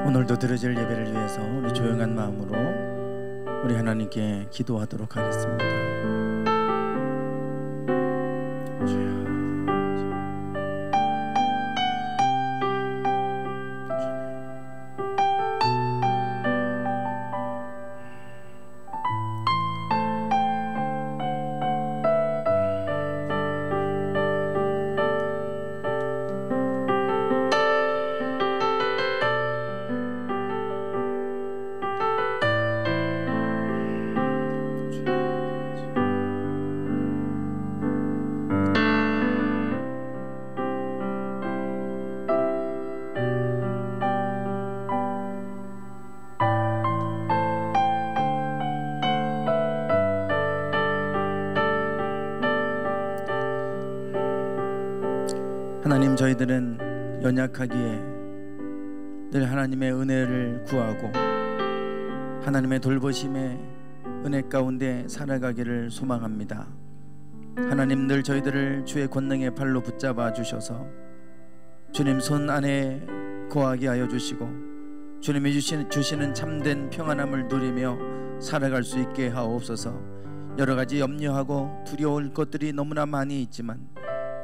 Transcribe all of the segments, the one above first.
오늘도 드려질 예배를 위해서 우리 조용한 마음으로 우리 하나님께 기도하도록 하겠습니다. 하나님, 저희들은 연약하기에 늘 하나님의 은혜를 구하고 하나님의 돌보심의 은혜 가운데 살아가기를 소망합니다. 하나님, 늘 저희들을 주의 권능의 팔로 붙잡아 주셔서 주님 손 안에 거하게 하여 주시고 주님이 주시는 참된 평안함을 누리며 살아갈 수 있게 하옵소서. 여러 가지 염려하고 두려울 것들이 너무나 많이 있지만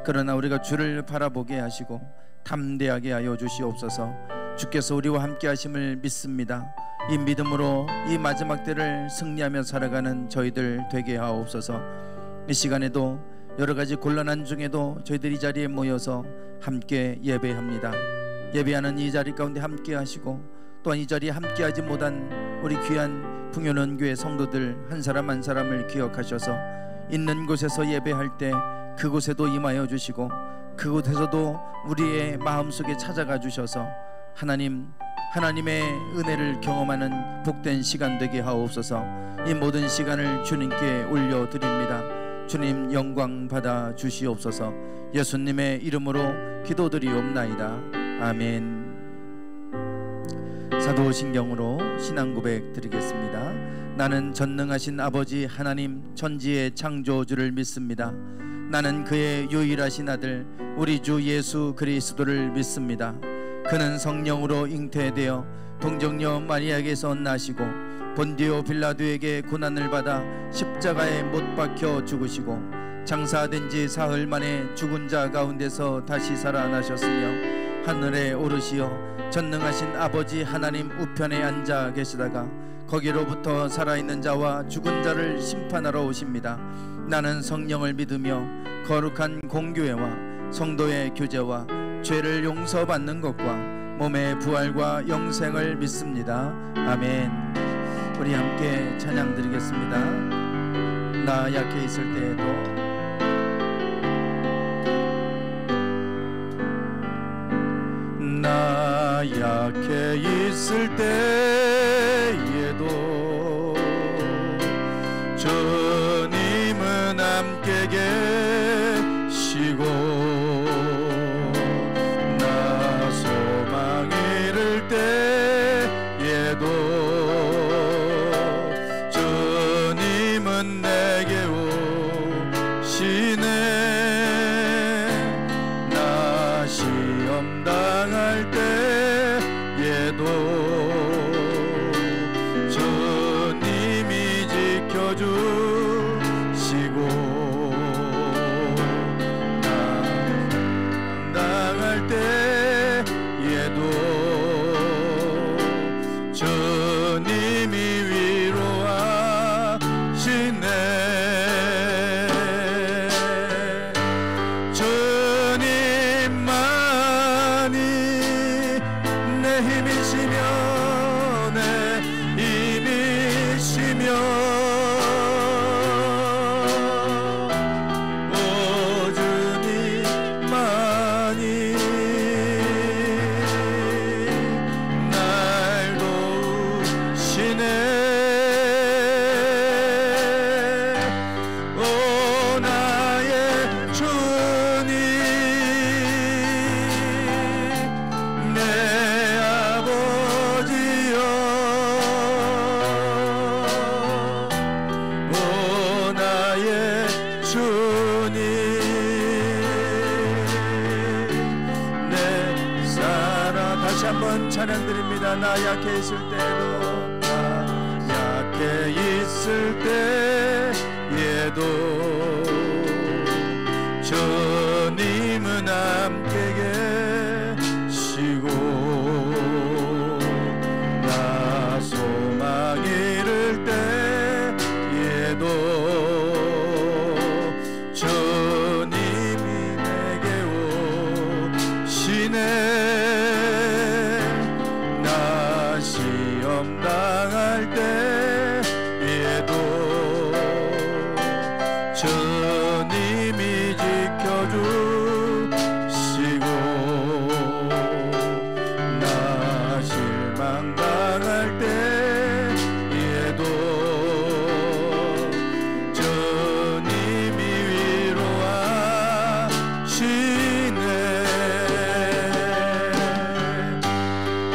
그러나 우리가 주를 바라보게 하시고 담대하게 하여 주시옵소서. 주께서 우리와 함께 하심을 믿습니다. 이 믿음으로 이 마지막 때를 승리하며 살아가는 저희들 되게 하옵소서. 이 시간에도 여러 가지 곤란한 중에도 저희들이 이 자리에 모여서 함께 예배합니다. 예배하는 이 자리 가운데 함께 하시고 또한 이 자리에 함께 하지 못한 우리 귀한 풍요는교회 성도들 한 사람 한 사람을 기억하셔서 있는 곳에서 예배할 때 그곳에도 임하여 주시고 그곳에서도 우리의 마음속에 찾아가 주셔서 하나님의 은혜를 경험하는 복된 시간 되게 하옵소서. 이 모든 시간을 주님께 올려드립니다. 주님 영광 받아 주시옵소서. 예수님의 이름으로 기도드리옵나이다. 아멘. 사도신경으로 신앙고백 드리겠습니다. 나는 전능하신 아버지 하나님 천지의 창조주를 믿습니다. 나는 그의 유일하신 아들 우리 주 예수 그리스도를 믿습니다. 그는 성령으로 잉태되어 동정녀 마리아에게서 나시고 본디오 빌라도에게 고난을 받아 십자가에 못 박혀 죽으시고 장사된 지 사흘 만에 죽은 자 가운데서 다시 살아나셨으며 하늘에 오르시어 전능하신 아버지 하나님 우편에 앉아 계시다가 거기로부터 살아있는 자와 죽은 자를 심판하러 오십니다. 나는 성령을 믿으며 거룩한 공교회와 성도의 교제와 죄를 용서받는 것과 몸의 부활과 영생을 믿습니다. 아멘. 우리 함께 찬양 드리겠습니다. 나 약해 있을 때에도 나 약해 있을 때에도 주님은 함께 계시고 나 소망 잃을 때에도 주님은 내게 오시네. 나 시험 당할 때에도 주님이 지켜주시고 나 당할 때에도 주님이 위로하시네. 주님만이 내 힘이시며 내 힘이시며 오 주님만이 날 도우시네. 오 나의 주님 내 아버지여 다시 한번 찬양드립니다. 나 약해 있을 때도, 나 약해 있을 때에도 주님은 함께 계시고, 나 소망 잃을 때에도 주님이 내게 오시네. 나 시험 당할 때에도 주님이 지켜주시고, 나 실망 당할 때에도 주님이 위로하시네.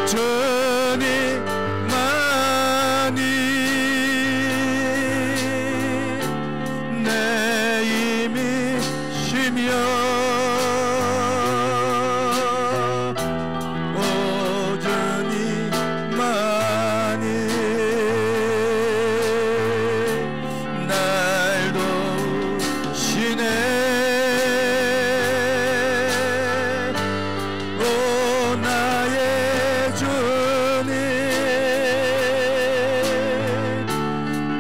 주님만이 내 힘이시며, 오 주님만이 날 도우시네. 오 나의 주님,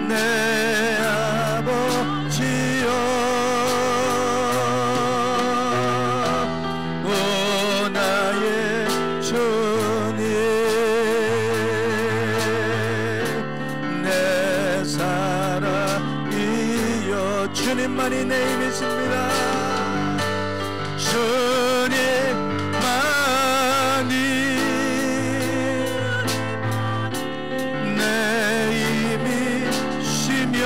내 아버지여, 오 나의 주님, 내 사랑이여. 주님만이 내 힘이십니다. 주님만이 내 힘이시며,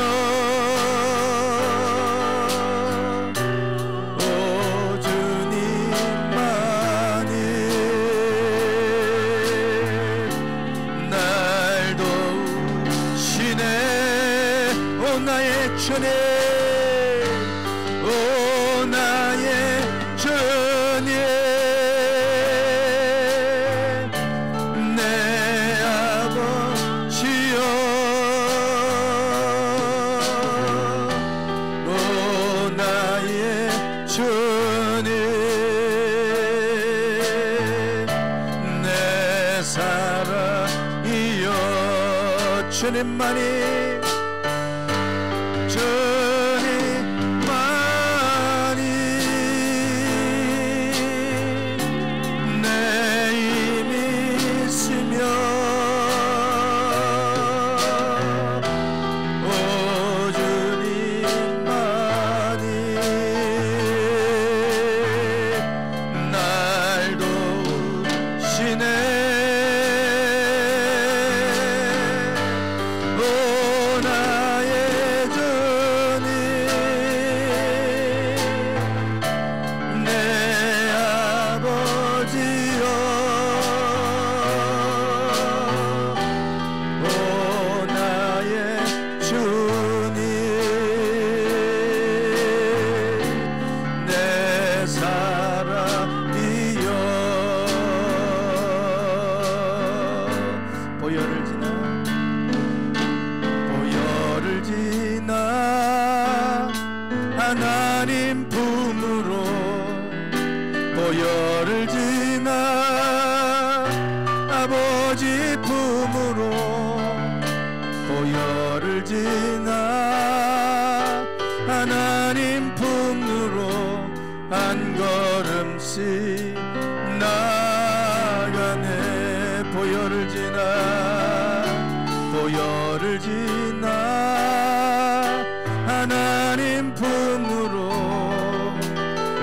오 주님만이 날 도우시네. 오 나의 주님, 오 나의 주님, 내 아버지여, 오 나의 주님, 내 사랑이여. 주님만이, 주님만이 내 힘이시며, 오 주님만이 날 도우시네. 오 나의 주님, 내 아버지여, 오 나의 주님, 내 사랑이여. 보혈을 지나, 보혈을 지나 하나님 품으로, 보혈을 지나 아버지 품으로, 보혈을 지나 하나님 품으로 한 걸음씩 나가네. 보혈을 지나, 보혈을 지나 하나님 품으로,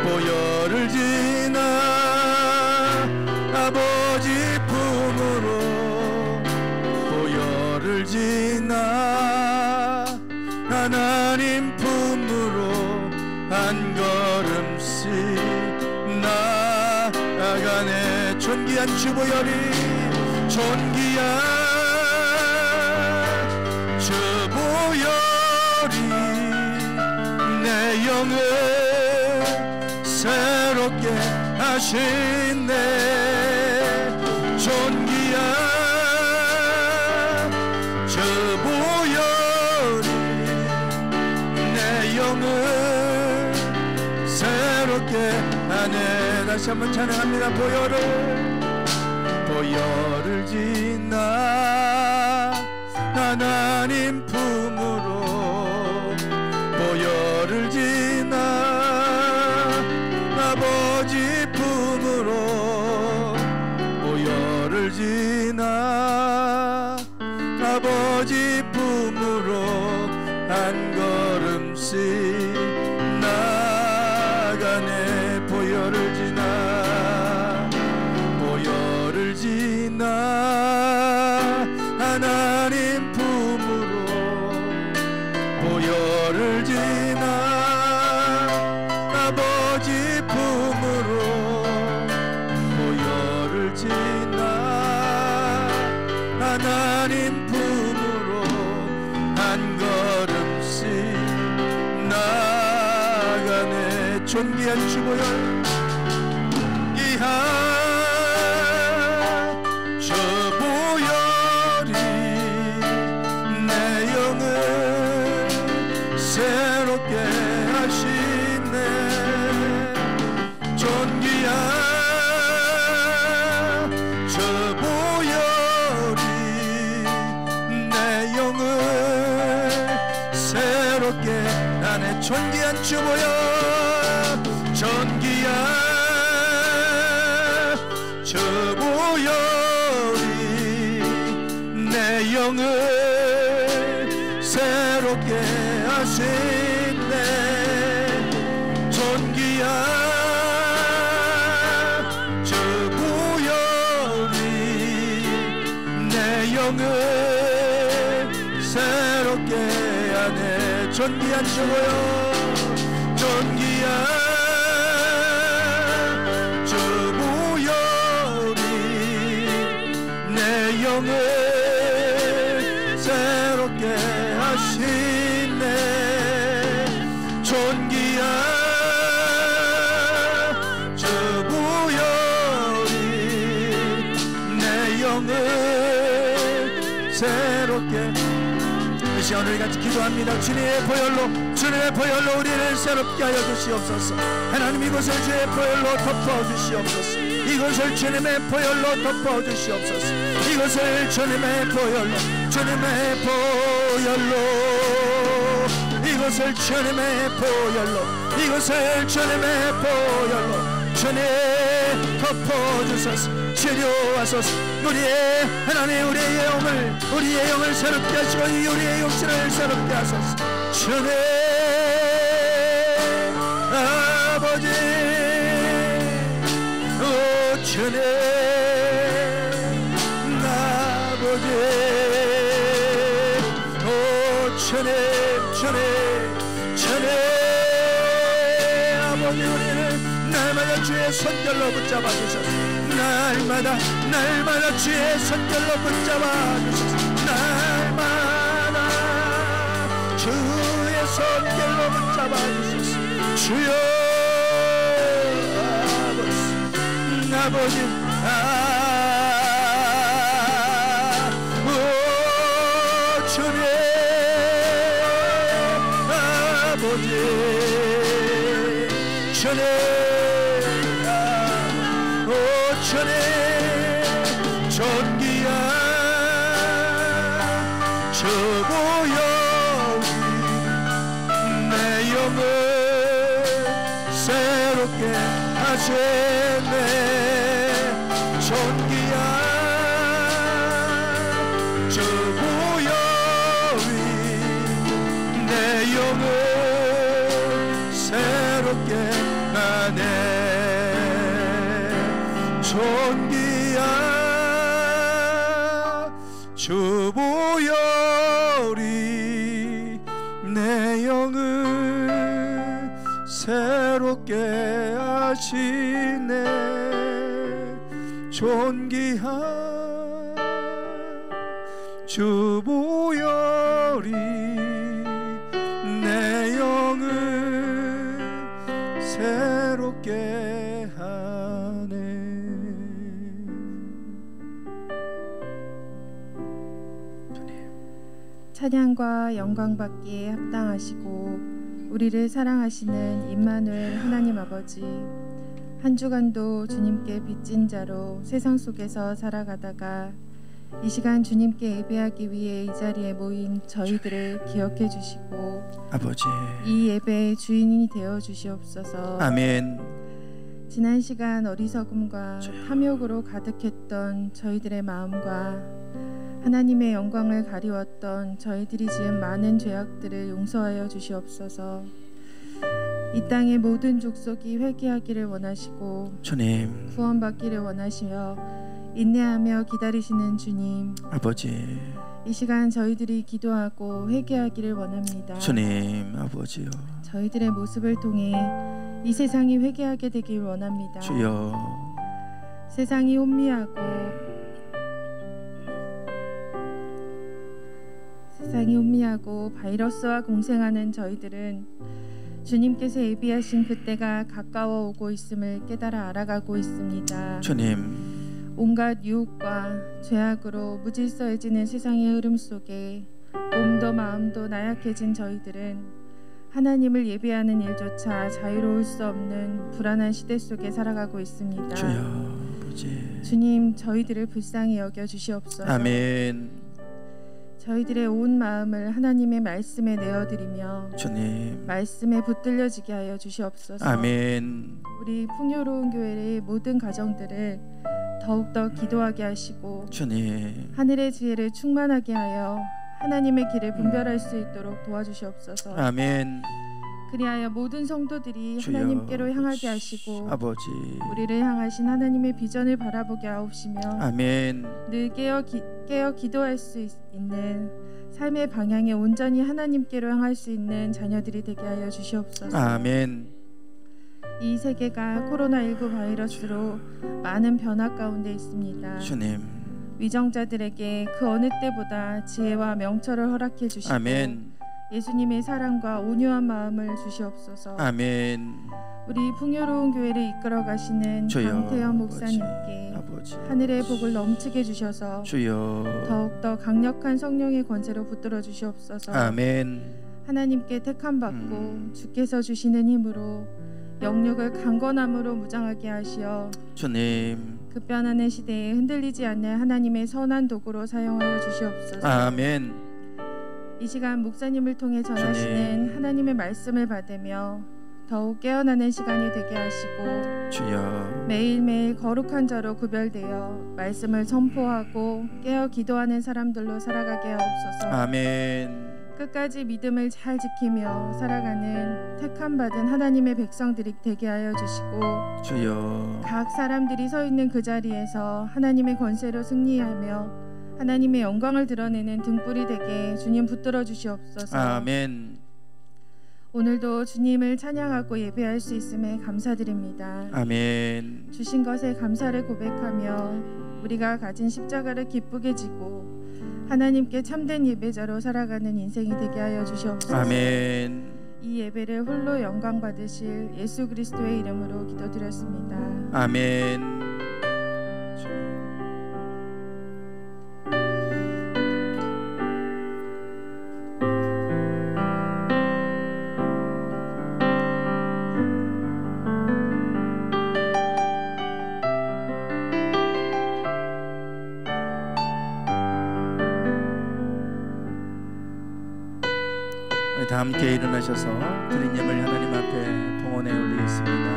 보혈을 지나 아버지 품으로, 보혈을 지나 하나님 품으로 한 걸음씩 나아가네. 존귀한 주보혈이, 존귀한 주보혈이 내 영을 새롭게 하시네. 존귀한 저 보혈이 내 영을 새롭게 하네. 다시 한번 찬양합니다. 보혈을 지나 하나님 품으로, 보혈을 지나 아버지 품으로, 보혈을 지나 아버지 품으로 한 걸음씩 나가네. 보혈을 지나 하나님 품으로, 보혈을 지나 아버지 품으로, 보혈을 지나 하나님 품으로 한 걸음씩 나가네. 존귀한 주 보혈, 저 보혈이 내 영을 새롭게 하시네. 존귀한 저 보혈이 내 영을 새롭게 하네. 존귀한 주 보혈, 존귀한 저 보혈이 내 영을 새롭게 하시네. 존귀한 저 보혈이 내 영을 새롭게 하네. 존귀한 저 보혈, 존귀한 영을 새롭게 하시네. 존귀한 저 보혈이 내 영을 새롭게. 이 시간 우리 같이 기도합니다. 주님의 보혈로 우리를 새롭게 하여 주시옵소서. 하나님, 이곳을 주의 보혈로 덮어 주시옵소서. 이곳을 주님의 보혈로 덮어 주시옵소서. 이것을 주님의 보혈로, 이것을 주님의 보혈로, 이것을 주님의 보혈로 주님 덮어주소서. 치료하소서. 우리의 하나님, 우리의 영을 새롭게 하시고 우리의 육신을 새롭게 하소서. 주님 아버지, 주님 아버지, 주님 아버지, 우리를 날마다 주의 손결로 붙잡아 주소서. 날마다 주의 손결로 붙잡아 주소서. 날마다 주의 손결로 붙잡아 주소서. 주여 아버지, 주님 아버지, 주님 존귀한 저 보혈이 내 영을 새롭게 하시네. 존귀한 저 보혈이 내 영을 새롭게 하네. 존귀한 주 보혈이 내 영을 새롭게 하시네. 존귀한 주 보혈이 내 영을 새롭게 하네. 찬양과 영광 받기에 합당하시고 우리를 사랑하시는 임마누엘 하나님 아버지, 한 주간도 주님께 빚진 자로 세상 속에서 살아가다가 이 시간 주님께 예배하기 위해 이 자리에 모인 저희들을 기억해 주시고 아버지, 이 예배의 주인이 되어 주시옵소서. 아멘. 지난 시간 어리석음과 탐욕으로 가득했던 저희들의 마음과 하나님의 영광을 가리웠던 저희들이 지은 많은 죄악들을 용서하여 주시옵소서. 이 땅의 모든 족속이 회개하기를 원하시고 주님, 구원받기를 원하시며 인내하며 기다리시는 주님, 아버지, 이 시간 저희들이 기도하고 회개하기를 원합니다. 주님, 아버지요, 저희들의 모습을 통해 이 세상이 회개하게 되길 원합니다. 주여, 세상이 혼미하고 바이러스와 공생하는 저희들은 주님께서 예비하신 그때가 가까워 오고 있음을 깨달아 알아가고 있습니다. 주님, 온갖 유혹과 죄악으로 무질서해지는 세상의 흐름 속에 몸도 마음도 나약해진 저희들은 하나님을 예배하는 일조차 자유로울 수 없는 불안한 시대 속에 살아가고 있습니다. 주여, 아버지, 주님, 저희들을 불쌍히 여겨 주시옵소서. 아멘. 저희들의 온 마음을 하나님의 말씀에 내어드리며 주님, 말씀에 붙들려지게 하여 주시옵소서. 아멘. 우리 풍요로운 교회의 모든 가정들을 더욱더 기도하게 하시고 주님, 하늘의 지혜를 충만하게 하여 하나님의 길을 분별할 수 있도록 도와주시옵소서. 아멘. 그리하여 모든 성도들이 주여, 하나님께로 향하게 하시고 아버지, 우리를 향하신 하나님의 비전을 바라보게 하옵시며 아멘. 늘 깨어 기도할 수 있는 삶의 방향에 온전히 하나님께로 향할 수 있는 자녀들이 되게 하여 주시옵소서. 아멘. 이 세계가 코로나19 바이러스로 많은 변화 가운데 있습니다. 주님, 위정자들에게 그 어느 때보다 지혜와 명철을 허락해 주시고 아멘. 예수님의 사랑과 온유한 마음을 주시옵소서. 아멘. 우리 풍요로운 교회를 이끌어 가시는 주여, 강태현 목사님께 아버지, 하늘의 복을 넘치게 주셔서 주여, 더욱더 강력한 성령의 권세로 붙들어 주시옵소서. 아멘. 하나님께 택함 받고 주께서 주시는 힘으로 영육을 강건함으로 무장하게 하시어 주님, 급변하는 시대에 흔들리지 않는 하나님의 선한 도구로 사용하여 주시옵소서. 아멘. 이 시간 목사님을 통해 전하시는 주님, 하나님의 말씀을 받으며 더욱 깨어나는 시간이 되게 하시고 주여, 매일매일 거룩한 자로 구별되어 말씀을 선포하고 깨어 기도하는 사람들로 살아가게 하옵소서. 아멘. 끝까지 믿음을 잘 지키며 살아가는 택함받은 하나님의 백성들이 되게 하여 주시고 주여, 각 사람들이 서 있는 그 자리에서 하나님의 권세로 승리하며 하나님의 영광을 드러내는 등불이 되게 주님 붙들어 주시옵소서. 아멘. 오늘도 주님을 찬양하고 예배할 수 있음에 감사드립니다. 아멘. 주신 것에 감사를 고백하며 우리가 가진 십자가를 기쁘게 지고 하나님께 참된 예배자로 살아가는 인생이 되게 하여 주시옵소서. 아멘. 이 예배를 홀로 영광 받으실 예수 그리스도의 이름으로 기도드렸습니다. 아멘. 다 함께 일어나셔서 드린 예물 하나님 앞에 봉헌에 올리겠습니다.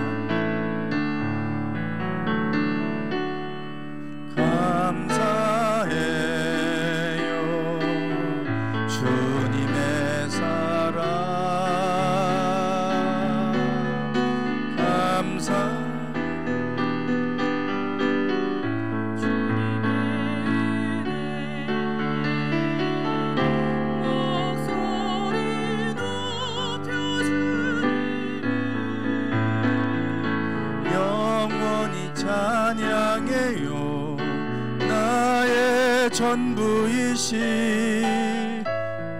감사해요 주님의 사랑, 감사 찬양해요 나의 전부이시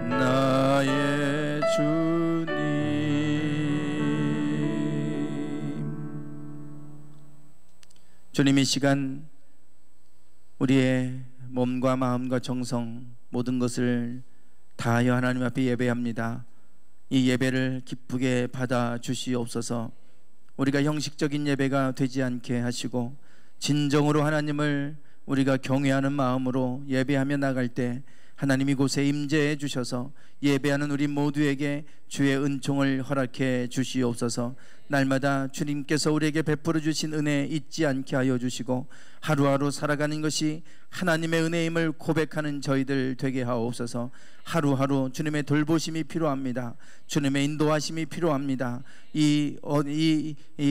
나의 주님. 주님, 이 시간 우리의 몸과 마음과 정성 모든 것을 다하여 하나님 앞에 예배합니다. 이 예배를 기쁘게 받아 주시옵소서. 우리가 형식적인 예배가 되지 않게 하시고 진정으로 하나님을 우리가 경외하는 마음으로 예배하며 나갈 때 하나님 이곳에 임재해 주셔서 예배하는 우리 모두에게 주의 은총을 허락해 주시옵소서. 날마다 주님께서 우리에게 베풀어 주신 은혜 잊지 않게 하여 주시고 하루하루 살아가는 것이 하나님의 은혜임을 고백하는 저희들 되게 하옵소서. 하루하루 주님의 돌보심이 필요합니다. 주님의 인도하심이 필요합니다. 이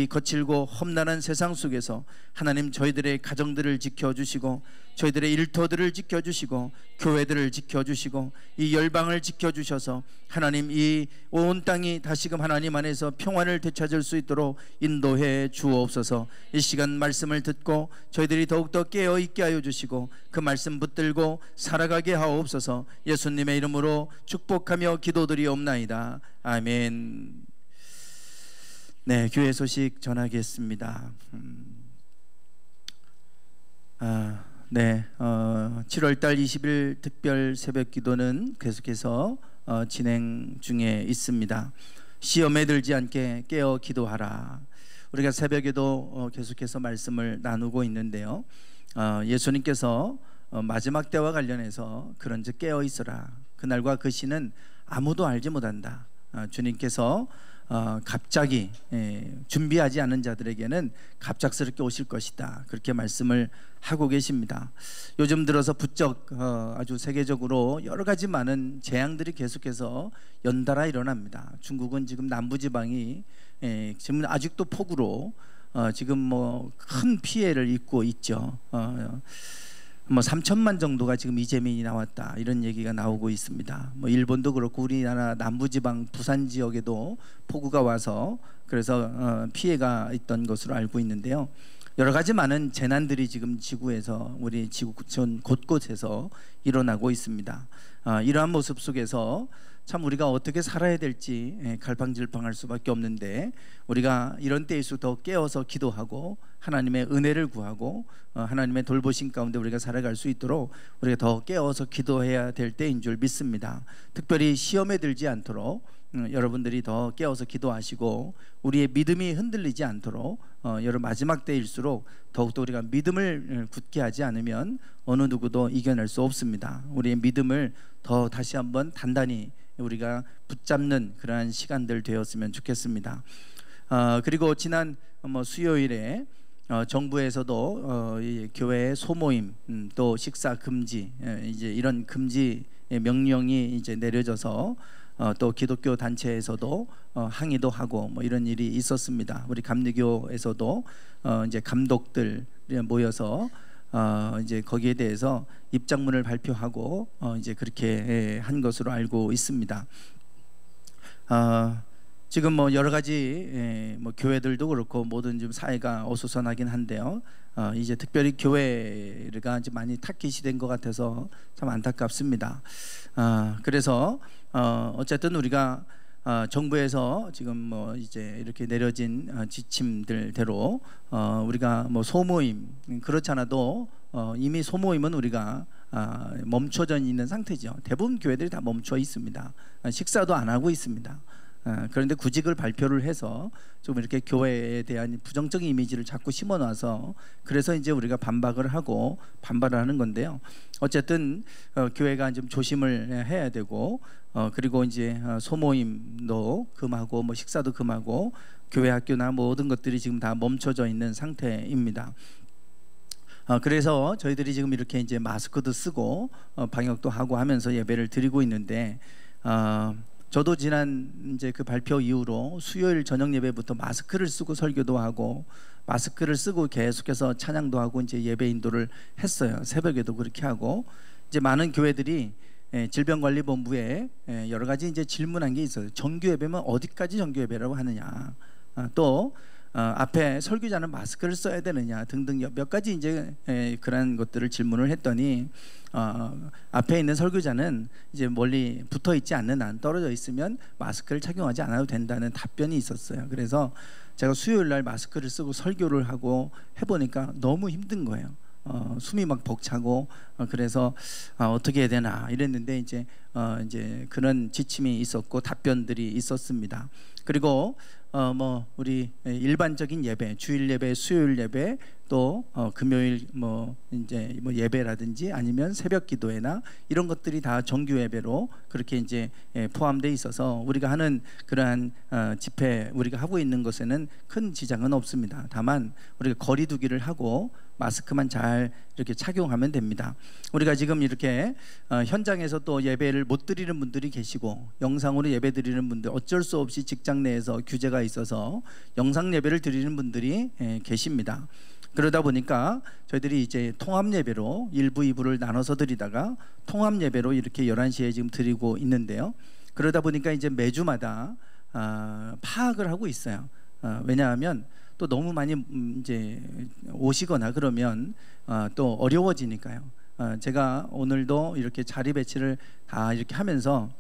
거칠고 험난한 세상 속에서 하나님 저희들의 가정들을 지켜주시고 저희들의 일터들을 지켜주시고 교회들을 지켜주시고 이 열방을 지켜주셔서 하나님 이 온 땅이 다시금 하나님 안에서 평안을 되찾을 수 있도록 인도해 주옵소서. 이 시간 말씀을 듣고 저희들이 더욱더 깨어있게 하여 주시고 그 말씀 붙들고 살아가게 하옵소서. 예수님의 이름으로 축복하며 기도드리옵나이다. 아멘. 네, 교회 소식 전하겠습니다. 7월달 20일 특별 새벽 기도는 계속해서 진행 중에 있습니다. 시험에 들지 않게 깨어 기도하라. 우리가 새벽에도 계속해서 말씀을 나누고 있는데요. 예수님께서 마지막 때와 관련해서 그런즉 깨어 있어라. 그날과 그 시는 아무도 알지 못한다. 주님께서 갑자기 준비하지 않은 자들에게는 갑작스럽게 오실 것이다. 그렇게 말씀을 하고 계십니다. 요즘 들어서 부쩍 아주 세계적으로 여러 가지 많은 재앙들이 계속해서 연달아 일어납니다. 중국은 지금 남부지방이 지금 아직도 폭우로 지금 뭐 큰 피해를 입고 있죠. 3천만 정도가 지금 이재민이 나왔다 이런 얘기가 나오고 있습니다. 일본도 그렇고 우리나라 남부지방 부산 지역에도 폭우가 와서 그래서 피해가 있던 것으로 알고 있는데요. 여러 가지 많은 재난들이 지금 지구에서 우리 지구 전 곳곳에서 일어나고 있습니다. 이러한 모습 속에서 참 우리가 어떻게 살아야 될지 갈팡질팡할 수밖에 없는데 우리가 이런 때일수록 더 깨어서 기도하고 하나님의 은혜를 구하고 하나님의 돌보심 가운데 우리가 살아갈 수 있도록 우리가 더 깨어서 기도해야 될 때인 줄 믿습니다. 특별히 시험에 들지 않도록 여러분들이 더 깨어서 기도하시고 우리의 믿음이 흔들리지 않도록 여러 마지막 때일수록 더욱더 우리가 믿음을 굳게 하지 않으면 어느 누구도 이겨낼 수 없습니다. 우리의 믿음을 더 다시 한번 단단히 우리가 붙잡는 그러한 시간들 되었으면 좋겠습니다. 그리고 지난 수요일에 정부에서도 교회의 소모임 또 식사 금지 이제 이런 금지 명령이 이제 내려져서 또 기독교 단체에서도 항의도 하고 이런 일이 있었습니다. 우리 감리교에서도 이제 감독들 모여서 이제 거기에 대해서 입장문을 발표하고 이제 그렇게 한 것으로 알고 있습니다. 지금 여러 가지 교회들도 그렇고 모든 좀 사회가 어수선하긴 한데요. 이제 특별히 교회가 이제 많이 타깃이 된 것 같아서 참 안타깝습니다. 그래서 어쨌든 우리가 정부에서 지금 이제 이렇게 내려진 지침들대로 우리가 소모임 그렇지 않아도 이미 소모임은 우리가 멈춰져 있는 상태죠. 대부분 교회들이 다 멈춰 있습니다. 식사도 안 하고 있습니다. 그런데 구직을 발표를 해서 좀 이렇게 교회에 대한 부정적인 이미지를 자꾸 심어놔서 그래서 이제 우리가 반박을 하고 반발을 하는 건데요. 어쨌든 교회가 좀 조심을 해야 되고 그리고 이제 소모임도 금하고 식사도 금하고 교회 학교나 모든 것들이 지금 다 멈춰져 있는 상태입니다. 그래서 저희들이 지금 이렇게 이제 마스크도 쓰고 방역도 하고 하면서 예배를 드리고 있는데 저도 지난 이제 그 발표 이후로 수요일 저녁 예배부터 마스크를 쓰고 설교도 하고 마스크를 쓰고 계속해서 찬양도 하고 이제 예배 인도를 했어요. 새벽에도 그렇게 하고 이제 많은 교회들이 질병관리본부에 여러 가지 이제 질문한 게 있어요. 정규 예배면 어디까지 정규 예배라고 하느냐, 또 앞에 설교자는 마스크를 써야 되느냐 등등 몇 가지 이제 그런 것들을 질문을 했더니 앞에 있는 설교자는 이제 멀리 붙어 있지 않는 한 떨어져 있으면 마스크를 착용하지 않아도 된다는 답변이 있었어요. 그래서 제가 수요일 날 마스크를 쓰고 설교를 하고 해보니까 너무 힘든 거예요. 숨이 막 벅차고 그래서 어떻게 해야 되나 이랬는데 이제 그런 지침이 있었고 답변들이 있었습니다. 그리고 뭐 우리 일반적인 예배, 주일 예배, 수요일 예배, 또 금요일 뭐 이제 뭐 예배라든지 아니면 새벽 기도회나 이런 것들이 다 정규 예배로 그렇게 이제 포함되어 있어서 우리가 하는 그러한 집회, 우리가 하고 있는 것에는 큰 지장은 없습니다. 다만 우리가 거리 두기를 하고 마스크만 잘 이렇게 착용하면 됩니다. 우리가 지금 이렇게 현장에서 또 예배를 못 드리는 분들이 계시고 영상으로 예배 드리는 분들, 어쩔 수 없이 직장 내에서 규제가 있어서 영상 예배를 드리는 분들이 계십니다. 그러다 보니까 저희들이 이제 통합 예배로 1부, 2부를 나눠서 드리다가 통합 예배로 이렇게 11시에 지금 드리고 있는데요. 그러다 보니까 이제 매주마다 파악을 하고 있어요. 왜냐하면 또 너무 많이 이제 오시거나 그러면 또 어려워지니까요. 제가 오늘도 이렇게 자리 배치를 다 이렇게 하면서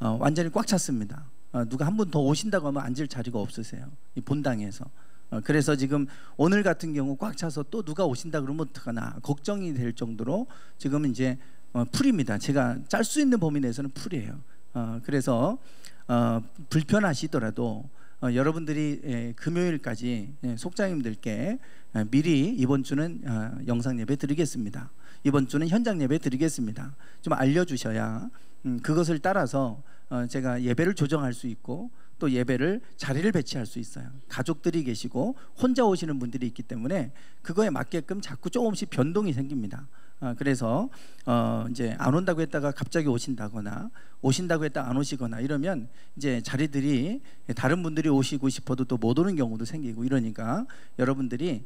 완전히 꽉 찼습니다. 누가 한 분 더 오신다고 하면 앉을 자리가 없으세요, 이 본당에서. 그래서 지금 오늘 같은 경우 꽉 차서 또 누가 오신다 그러면 어떡하나 걱정이 될 정도로 지금 이제 풀입니다. 제가 짤 수 있는 범위 내에서는 풀이에요. 그래서 불편하시더라도 여러분들이 금요일까지 속장님들께 미리 이번 주는 영상 예배 드리겠습니다, 이번 주는 현장 예배 드리겠습니다 좀 알려주셔야 그것을 따라서 제가 예배를 조정할 수 있고 또 예배를 자리를 배치할 수 있어요. 가족들이 계시고 혼자 오시는 분들이 있기 때문에 그거에 맞게끔 자꾸 조금씩 변동이 생깁니다. 그래서 이제 안 온다고 했다가 갑자기 오신다거나 오신다고 했다가 안 오시거나 이러면 이제 자리들이 다른 분들이 오시고 싶어도 또 못 오는 경우도 생기고 이러니까 여러분들이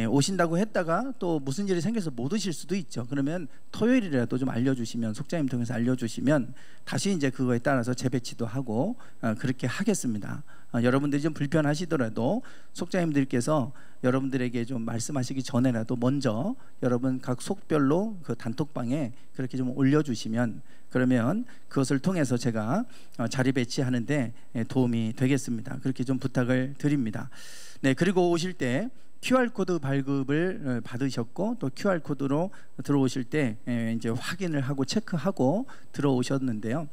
오신다고 했다가 또 무슨 일이 생겨서 못 오실 수도 있죠. 그러면 토요일이라도 좀 알려주시면, 속장님 통해서 알려주시면 다시 이제 그거에 따라서 재배치도 하고 그렇게 하겠습니다. 여러분들이 좀 불편하시더라도 속장님들께서 여러분들에게 좀 말씀하시기 전에라도 먼저 여러분 각 속별로 그 단톡방에 그렇게 좀 올려주시면, 그러면 그것을 통해서 제가 자리 배치하는데 도움이 되겠습니다. 그렇게 좀 부탁을 드립니다. 네, 그리고 오실 때 QR코드 발급을 받으셨고 또 QR코드로 들어오실 때 이제 확인을 하고 체크하고 들어오셨는데요.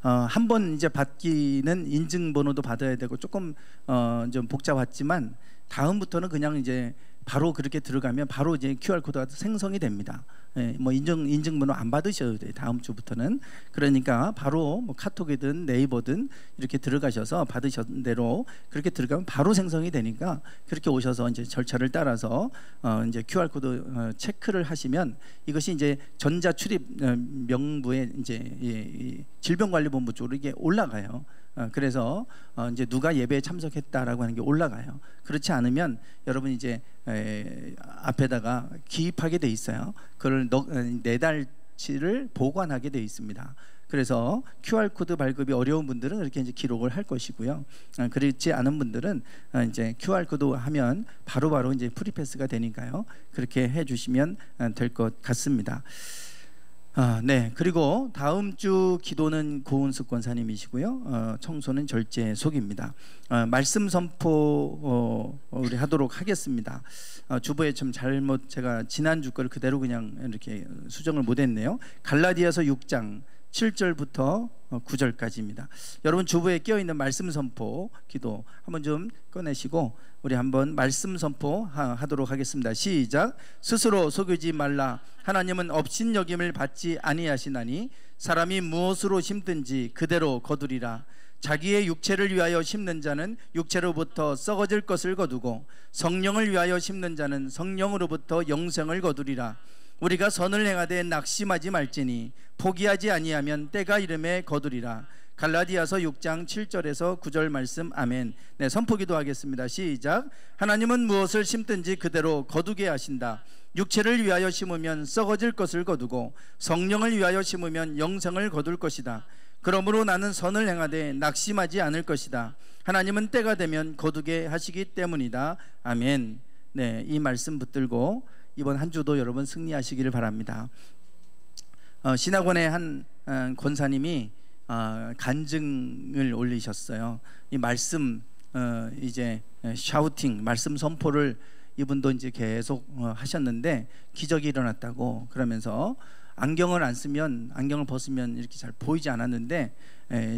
한 번 이제 받기는 인증번호도 받아야 되고 조금 좀 복잡하지만 다음부터는 그냥 이제 바로 그렇게 들어가면 바로 이제 QR코드가 생성이 됩니다. 뭐 인증번호 안 받으셔도 돼요, 다음 주부터는. 그러니까 바로 뭐 카톡이든 네이버든 이렇게 들어가셔서 받으신 대로 그렇게 들어가면 바로 생성이 되니까 그렇게 오셔서 이제 절차를 따라서 이제 QR코드 체크를 하시면 이것이 이제 전자 출입 명부에 이제 질병관리본부 쪽으로 이게 올라가요. 그래서 이제 누가 예배에 참석했다라고 하는 게 올라가요. 그렇지 않으면 여러분 이제 앞에다가 기입하게 돼 있어요. 그걸 4달치를 보관하게 돼 있습니다. 그래서 QR코드 발급이 어려운 분들은 그렇게 이제 기록을 할 것이고요. 그렇지 않은 분들은 이제 QR코드 하면 바로바로 이제 프리패스가 되니까요. 그렇게 해주시면 될 것 같습니다. 네, 그리고 다음 주 기도는 고은숙 권사님이시고요. 청소는 절제 속입니다. 말씀 선포 우리 하도록 하겠습니다. 주보에 좀 잘못 제가 지난주 거를 그대로 그냥 이렇게 수정을 못했네요. 갈라디아서 6장 7절부터 9절까지입니다. 여러분 주보에 끼어있는 말씀 선포 기도 한번 좀 꺼내시고 우리 한번 말씀 선포 하도록 하겠습니다. 시작. 스스로 속이지 말라. 하나님은 업신여김을 받지 아니하시나니 사람이 무엇으로 심든지 그대로 거두리라. 자기의 육체를 위하여 심는 자는 육체로부터 썩어질 것을 거두고 성령을 위하여 심는 자는 성령으로부터 영생을 거두리라. 우리가 선을 행하되 낙심하지 말지니 포기하지 아니하면 때가 이름에 거두리라. 갈라디아서 6장 7절에서 9절 말씀. 아멘. 네, 선포기도 하겠습니다. 시작. 하나님은 무엇을 심든지 그대로 거두게 하신다. 육체를 위하여 심으면 썩어질 것을 거두고 성령을 위하여 심으면 영생을 거둘 것이다. 그러므로 나는 선을 행하되 낙심하지 않을 것이다. 하나님은 때가 되면 거두게 하시기 때문이다. 아멘. 네, 이 말씀 붙들고 이번 한 주도 여러분 승리하시기를 바랍니다. 신학원의 한 권사님이 간증을 올리셨어요. 이 말씀 이제 샤우팅 말씀 선포를 이분도 이제 계속 하셨는데 기적이 일어났다고 그러면서 안경을 안 쓰면, 안경을 벗으면 이렇게 잘 보이지 않았는데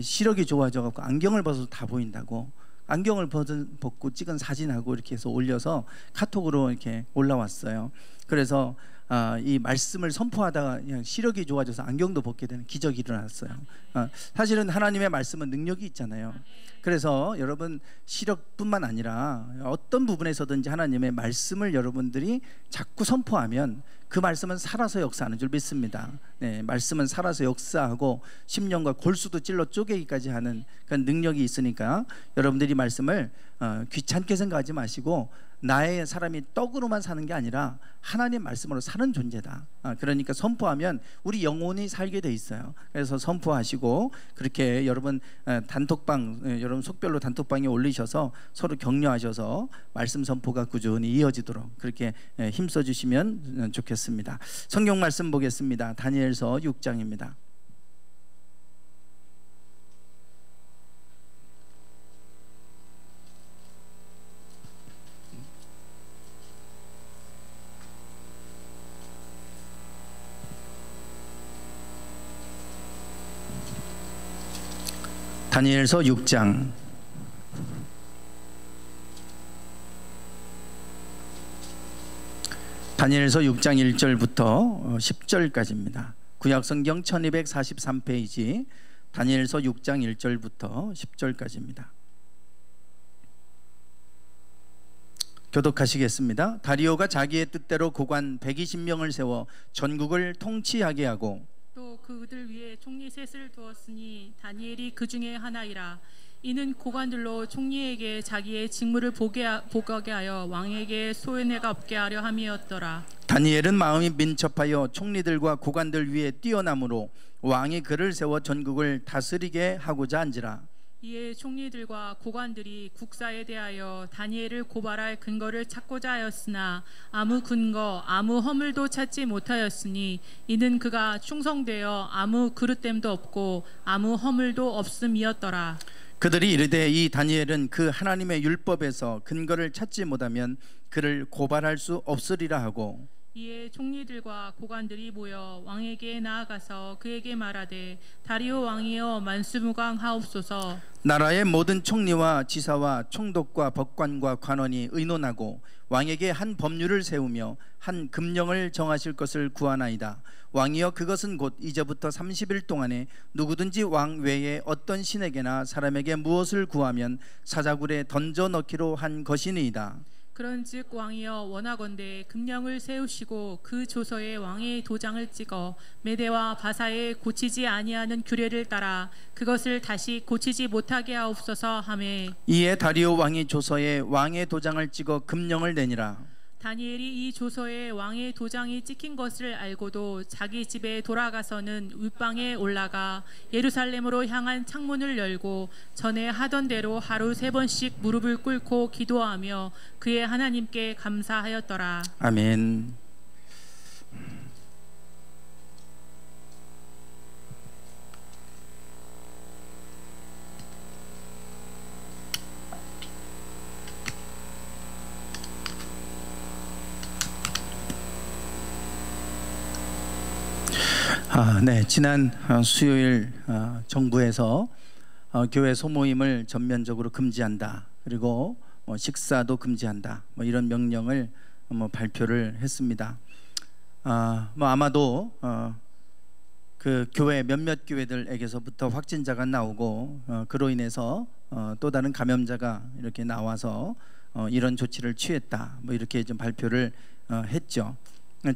시력이 좋아져 갖고 안경을 벗어도 다 보인다고, 안경을 벗고 찍은 사진하고 이렇게 해서 올려서 카톡으로 이렇게 올라왔어요. 그래서 이 말씀을 선포하다가 그냥 시력이 좋아져서 안경도 벗게 되는 기적이 일어났어요. 사실은 하나님의 말씀은 능력이 있잖아요. 그래서 여러분 시력뿐만 아니라 어떤 부분에서든지 하나님의 말씀을 여러분들이 자꾸 선포하면 그 말씀은 살아서 역사하는 줄 믿습니다. 네, 말씀은 살아서 역사하고 심령과 골수도 찔러 쪼개기까지 하는 그런 능력이 있으니까 여러분들이 말씀을 귀찮게 생각하지 마시고, 나의 사람이 떡으로만 사는 게 아니라 하나님 말씀으로 사는 존재다. 그러니까 선포하면 우리 영혼이 살게 돼 있어요. 그래서 선포하시고 그렇게 여러분 단톡방, 여러분 속별로 단톡방에 올리셔서 서로 격려하셔서 말씀 선포가 꾸준히 이어지도록 그렇게 힘써 주시면 좋겠습니다. 성경 말씀 보겠습니다. 다니엘서 6장입니다. 다니엘서 6장 다니엘서 6장 1절부터 10절까지입니다. 구약성경 1243페이지 다니엘서 6장 1절부터 10절까지입니다. 교독하시겠습니다. 다리오가 자기의 뜻대로 고관 120명을 세워 전국을 통치하게 하고 또 그들 위에 총리 셋을 두었으니 다니엘이 그 중에 하나이라. 이는 고관들로 총리에게 자기의 직무를 보고하게 하여 왕에게 소외가 없게 하려 함이었더라. 다니엘은 마음이 민첩하여 총리들과 고관들 위에 뛰어남으로 왕이 그를 세워 전국을 다스리게 하고자 한지라. 이에 총리들과 고관들이 국사에 대하여 다니엘을 고발할 근거를 찾고자 하였으나 아무 근거 아무 허물도 찾지 못하였으니 이는 그가 충성되어 아무 그릇됨도 없고 아무 허물도 없음이었더라. 그들이 이르되 이 다니엘은 그 하나님의 율법에서 근거를 찾지 못하면 그를 고발할 수 없으리라 하고, 이에 총리들과 고관들이 모여 왕에게 나아가서 그에게 말하되 다리오 왕이여 만수무강하옵소서. 나라의 모든 총리와 지사와 총독과 법관과 관원이 의논하고 왕에게 한 법률을 세우며 한 금령을 정하실 것을 구하나이다. 왕이여 그것은 곧 이제부터 30일 동안에 누구든지 왕 외에 어떤 신에게나 사람에게 무엇을 구하면 사자굴에 던져 넣기로 한 것이니이다. 그런즉 왕이여 원하건대 금령을 세우시고 그 조서에 왕의 도장을 찍어 메대와 바사에 고치지 아니하는 규례를 따라 그것을 다시 고치지 못하게 하옵소서 하매, 이에 다리오 왕이 조서에 왕의 도장을 찍어 금령을 내니라. 다니엘이 이 조서에 왕의 도장이 찍힌 것을 알고도 자기 집에 돌아가서는 윗방에 올라가 예루살렘으로 향한 창문을 열고 전에 하던 대로 하루 3번씩 무릎을 꿇고 기도하며 그의 하나님께 감사하였더라. 아멘. 네, 지난 수요일 정부에서 교회 소모임을 전면적으로 금지한다. 그리고 식사도 금지한다. 이런 명령을 발표를 했습니다. 아마도 그 교회 몇몇 교회들에게서부터 확진자가 나오고 그로 인해서 또 다른 감염자가 이렇게 나와서 이런 조치를 취했다. 이렇게 좀 발표를 했죠.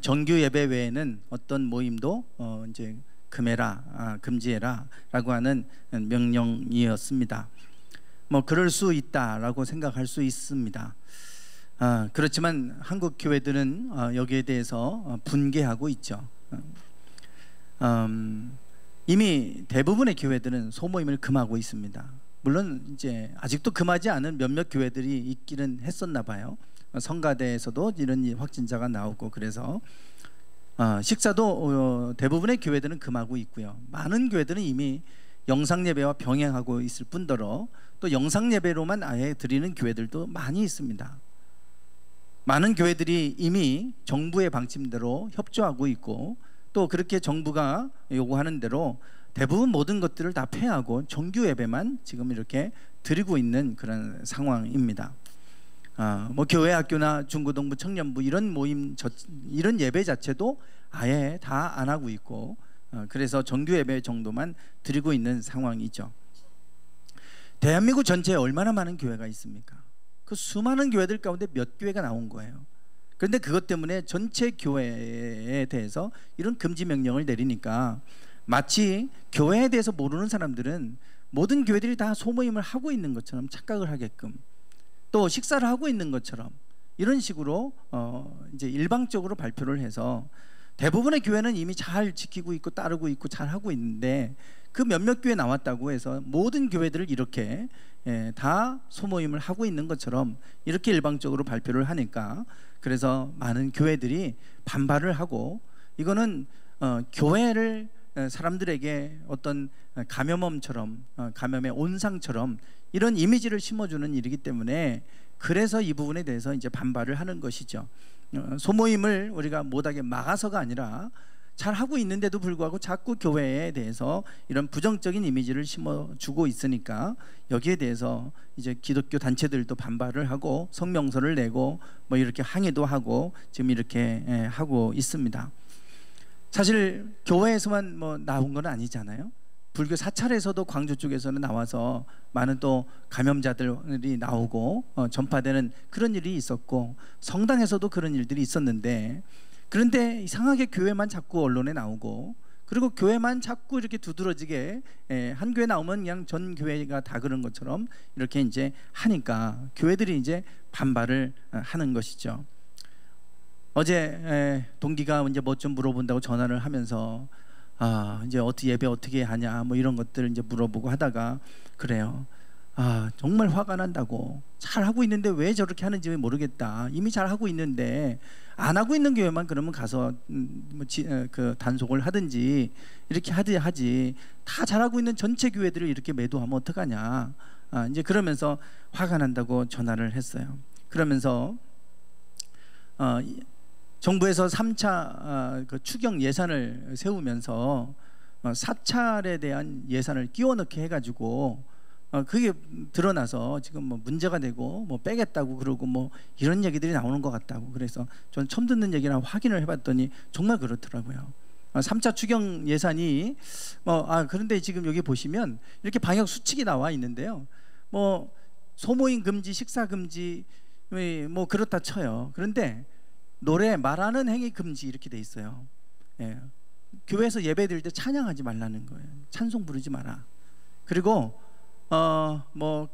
정규 예배 외에는 어떤 모임도 이제 금지해라라고 하는 명령이었습니다. 그럴 수 있다라고 생각할 수 있습니다. 그렇지만 한국 교회들은 여기에 대해서 분개하고 있죠. 이미 대부분의 교회들은 소모임을 금하고 있습니다. 물론 이제 아직도 금하지 않은 몇몇 교회들이 있기는 했었나 봐요. 성가대에서도 이런 확진자가 나오고 그래서 식사도 대부분의 교회들은 금하고 있고요. 많은 교회들은 이미 영상예배와 병행하고 있을 뿐더러 또 영상예배로만 아예 드리는 교회들도 많이 있습니다. 많은 교회들이 이미 정부의 방침대로 협조하고 있고, 또 그렇게 정부가 요구하는 대로 대부분 모든 것들을 다 폐하고 정규 예배만 지금 이렇게 드리고 있는 그런 상황입니다. 뭐 교회, 학교나 중고등부, 청년부 이런 모임, 이런 예배 자체도 아예 다 안 하고 있고, 그래서 정규 예배 정도만 드리고 있는 상황이죠. 대한민국 전체에 얼마나 많은 교회가 있습니까? 그 수많은 교회들 가운데 몇 교회가 나온 거예요. 그런데 그것 때문에 전체 교회에 대해서 이런 금지 명령을 내리니까 마치 교회에 대해서 모르는 사람들은 모든 교회들이 다 소모임을 하고 있는 것처럼 착각을 하게끔, 또 식사를 하고 있는 것처럼 이런 식으로 이제 일방적으로 발표를 해서 대부분의 교회는 이미 잘 지키고 있고 따르고 있고 잘 하고 있는데, 그 몇몇 교회 나왔다고 해서 모든 교회들을 이렇게 다 소모임을 하고 있는 것처럼 이렇게 일방적으로 발표를 하니까, 그래서 많은 교회들이 반발을 하고, 이거는 교회를 사람들에게 어떤 감염원처럼, 감염의 온상처럼 이런 이미지를 심어주는 일이기 때문에, 그래서 이 부분에 대해서 이제 반발을 하는 것이죠. 소모임을 우리가 못하게 막아서가 아니라 잘 하고 있는데도 불구하고 자꾸 교회에 대해서 이런 부정적인 이미지를 심어주고 있으니까, 여기에 대해서 이제 기독교 단체들도 반발을 하고 성명서를 내고 뭐 이렇게 항의도 하고 지금 이렇게 하고 있습니다. 사실 교회에서만 뭐 나온 건 아니잖아요. 불교 사찰에서도 광주 쪽에서는 나와서 많은 또 감염자들이 나오고 전파되는 그런 일이 있었고, 성당에서도 그런 일들이 있었는데, 그런데 이상하게 교회만 자꾸 언론에 나오고, 그리고 교회만 자꾸 이렇게 두드러지게 한 교회 나오면 그냥 전 교회가 다 그런 것처럼 이렇게 이제 하니까 교회들이 이제 반발을 하는 것이죠. 어제 동기가 이제 뭐 좀 물어본다고 전화를 하면서 이제 어떻게 예배 어떻게 하냐 뭐 이런 것들을 이제 물어보고 하다가, 그래요. 정말 화가 난다고. 잘 하고 있는데 왜 저렇게 하는지 모르겠다. 이미 잘 하고 있는데 안 하고 있는 교회만 그러면 가서 그 단속을 하든지 이렇게 하지. 다 잘하고 있는 전체 교회들을 이렇게 매도하면 어떡하냐. 이제 그러면서 화가 난다고 전화를 했어요. 그러면서 정부에서 3차 그 추경 예산을 세우면서 사찰에 대한 예산을 끼워 넣게 해가지고 그게 드러나서 지금 뭐 문제가 되고 뭐 빼겠다고 그러고 뭐 이런 얘기들이 나오는 것 같다고. 그래서 저는 처음 듣는 얘기라 확인을 해봤더니 정말 그렇더라고요. 3차 추경 예산이 그런데 지금 여기 보시면 이렇게 방역 수칙이 나와 있는데요. 뭐 소모임 금지, 식사 금지 뭐 그렇다 쳐요. 그런데 노래, 말하는 행위 금지 이렇게 돼 있어요. 교회에서 예배 드릴 때 찬양하지 말라는 거예요. 찬송 부르지 마라. 그리고 뭐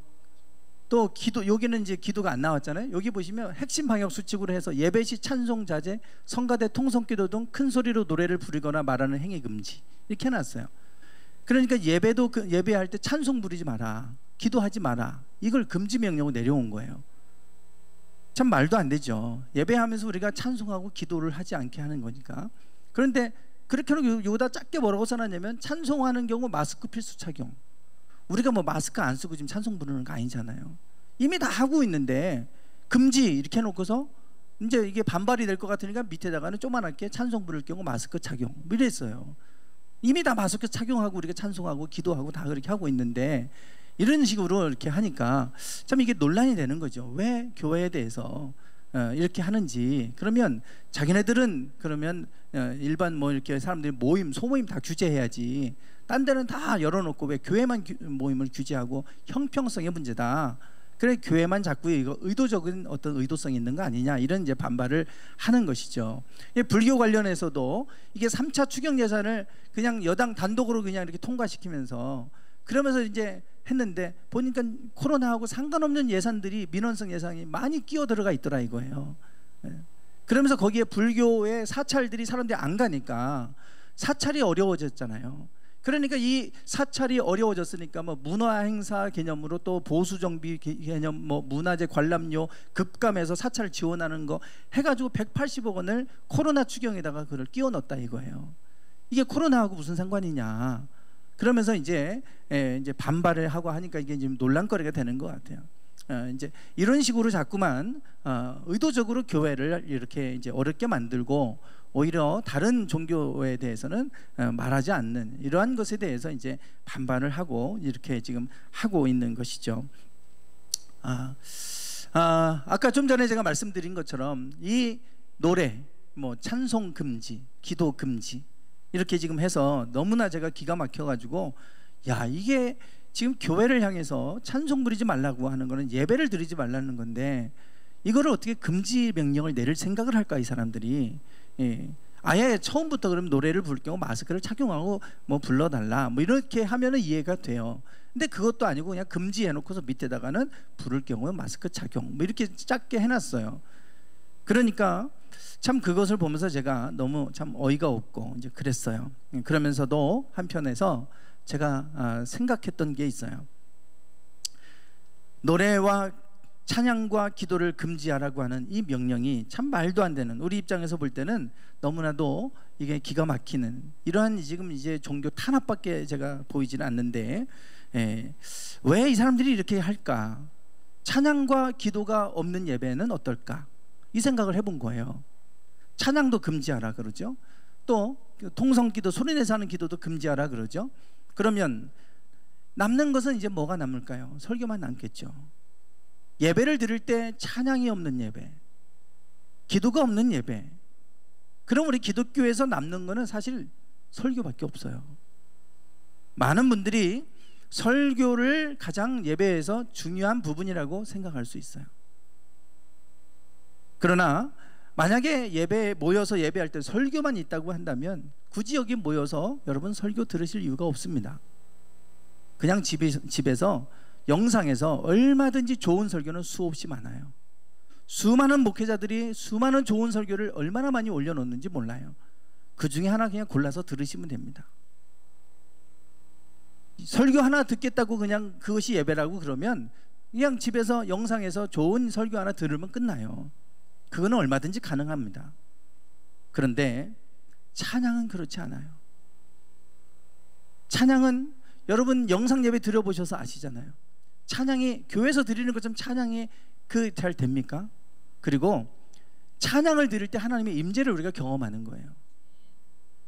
또 기도, 여기는 이제 기도가 안 나왔잖아요. 여기 보시면 핵심 방역 수칙으로 해서 예배 시 찬송 자제, 성가대 통성기도 등 큰 소리로 노래를 부르거나 말하는 행위 금지 이렇게 해놨어요. 그러니까 예배도 예배할 때 찬송 부르지 마라, 기도하지 마라, 이걸 금지 명령을 내려온 거예요. 참 말도 안 되죠. 예배하면서 우리가 찬송하고 기도를 하지 않게 하는 거니까. 그런데 그렇게 여기다 짧게 뭐라고 써놨냐면, 찬송하는 경우 마스크 필수 착용. 우리가 뭐 마스크 안 쓰고 지금 찬송 부르는 거 아니잖아요. 이미 다 하고 있는데 금지 이렇게 해놓고서 이제 이게 반발이 될 것 같으니까 밑에다가는 조그맣게 찬송 부를 경우 마스크 착용 이랬어요. 이미 다 마스크 착용하고 우리가 찬송하고 기도하고 다 그렇게 하고 있는데, 이런 식으로 이렇게 하니까 참 이게 논란이 되는 거죠. 왜 교회에 대해서 이렇게 하는지. 그러면 자기네들은 그러면 일반 뭐 이렇게 사람들이 모임, 소모임 다 규제해야지. 딴 데는 다 열어놓고 왜 교회만 모임을 규제하고 형평성의 문제다. 그래 교회만 자꾸 이거 의도적인 어떤 의도성이 있는 거 아니냐, 이런 이제 반발을 하는 것이죠. 불교 관련해서도 이게 3차 추경 예산을 그냥 여당 단독으로 그냥 이렇게 통과시키면서 그러면서 이제 했는데, 보니까 코로나하고 상관없는 예산들이, 민원성 예산이 많이 끼어 들어가 있더라 이거예요. 그러면서 거기에 불교의 사찰들이 사람들이 안 가니까 사찰이 어려워졌잖아요. 그러니까 이 사찰이 어려워졌으니까 뭐 문화행사 개념으로 또 보수정비 개념, 뭐 문화재 관람료 급감해서 사찰 지원하는 거 해가지고 180억 원을 코로나 추경에다가 그걸 끼워 넣었다 이거예요. 이게 코로나하고 무슨 상관이냐. 그러면서 이제 반발을 하고 하니까 이게 지금 논란거리가 되는 것 같아요. 이제 이런 식으로 자꾸만 의도적으로 교회를 이렇게 이제 어렵게 만들고 오히려 다른 종교에 대해서는 말하지 않는 이러한 것에 대해서 이제 반발을 하고 이렇게 지금 하고 있는 것이죠. 아까 좀 전에 제가 말씀드린 것처럼 이 노래, 뭐 찬송 금지, 기도 금지 이렇게 지금 해서 너무나 제가 기가 막혀가지고 야, 이게 지금 교회를 향해서 찬송 부리지 말라고 하는 거는 예배를 드리지 말라는 건데 이거를 어떻게 금지 명령을 내릴 생각을 할까, 이 사람들이. 아예 처음부터 그럼 노래를 부를 경우 마스크를 착용하고 뭐 불러달라 뭐 이렇게 하면은 이해가 돼요. 근데 그것도 아니고 그냥 금지해놓고서 밑에다가는 부를 경우에 마스크 착용 뭐 이렇게 작게 해놨어요. 그러니까 참 그것을 보면서 제가 너무 참 어이가 없고 이제 그랬어요. 그러면서도 한편에서 제가 생각했던 게 있어요. 노래와 찬양과 기도를 금지하라고 하는 이 명령이 참 말도 안 되는, 우리 입장에서 볼 때는 너무나도 이게 기가 막히는 이러한 지금 이제 종교 탄압밖에 제가 보이지는 않는데, 왜 이 사람들이 이렇게 할까? 찬양과 기도가 없는 예배는 어떨까? 이 생각을 해본 거예요. 찬양도 금지하라 그러죠. 또 통성기도, 소리내서 하는 기도도 금지하라 그러죠. 그러면 남는 것은 이제 뭐가 남을까요? 설교만 남겠죠. 예배를 드릴 때 찬양이 없는 예배, 기도가 없는 예배, 그럼 우리 기독교에서 남는 거는 사실 설교밖에 없어요. 많은 분들이 설교를 가장 예배에서 중요한 부분이라고 생각할 수 있어요. 그러나 만약에 예배에 모여서 예배할 때 설교만 있다고 한다면 굳이 여기 모여서 여러분 설교 들으실 이유가 없습니다. 그냥 집에서 영상에서 얼마든지 좋은 설교는 수없이 많아요. 수많은 목회자들이 수많은 좋은 설교를 얼마나 많이 올려놓는지 몰라요. 그 중에 하나 그냥 골라서 들으시면 됩니다. 설교 하나 듣겠다고 그냥 그것이 예배라고 그러면 그냥 집에서 영상에서 좋은 설교 하나 들으면 끝나요. 그거는 얼마든지 가능합니다. 그런데 찬양은 그렇지 않아요. 찬양은 여러분 영상 예배 들어보셔서 아시잖아요. 찬양이 교회에서 드리는 것처럼 찬양이 잘 됩니까? 그리고 찬양을 드릴 때 하나님의 임재를 우리가 경험하는 거예요.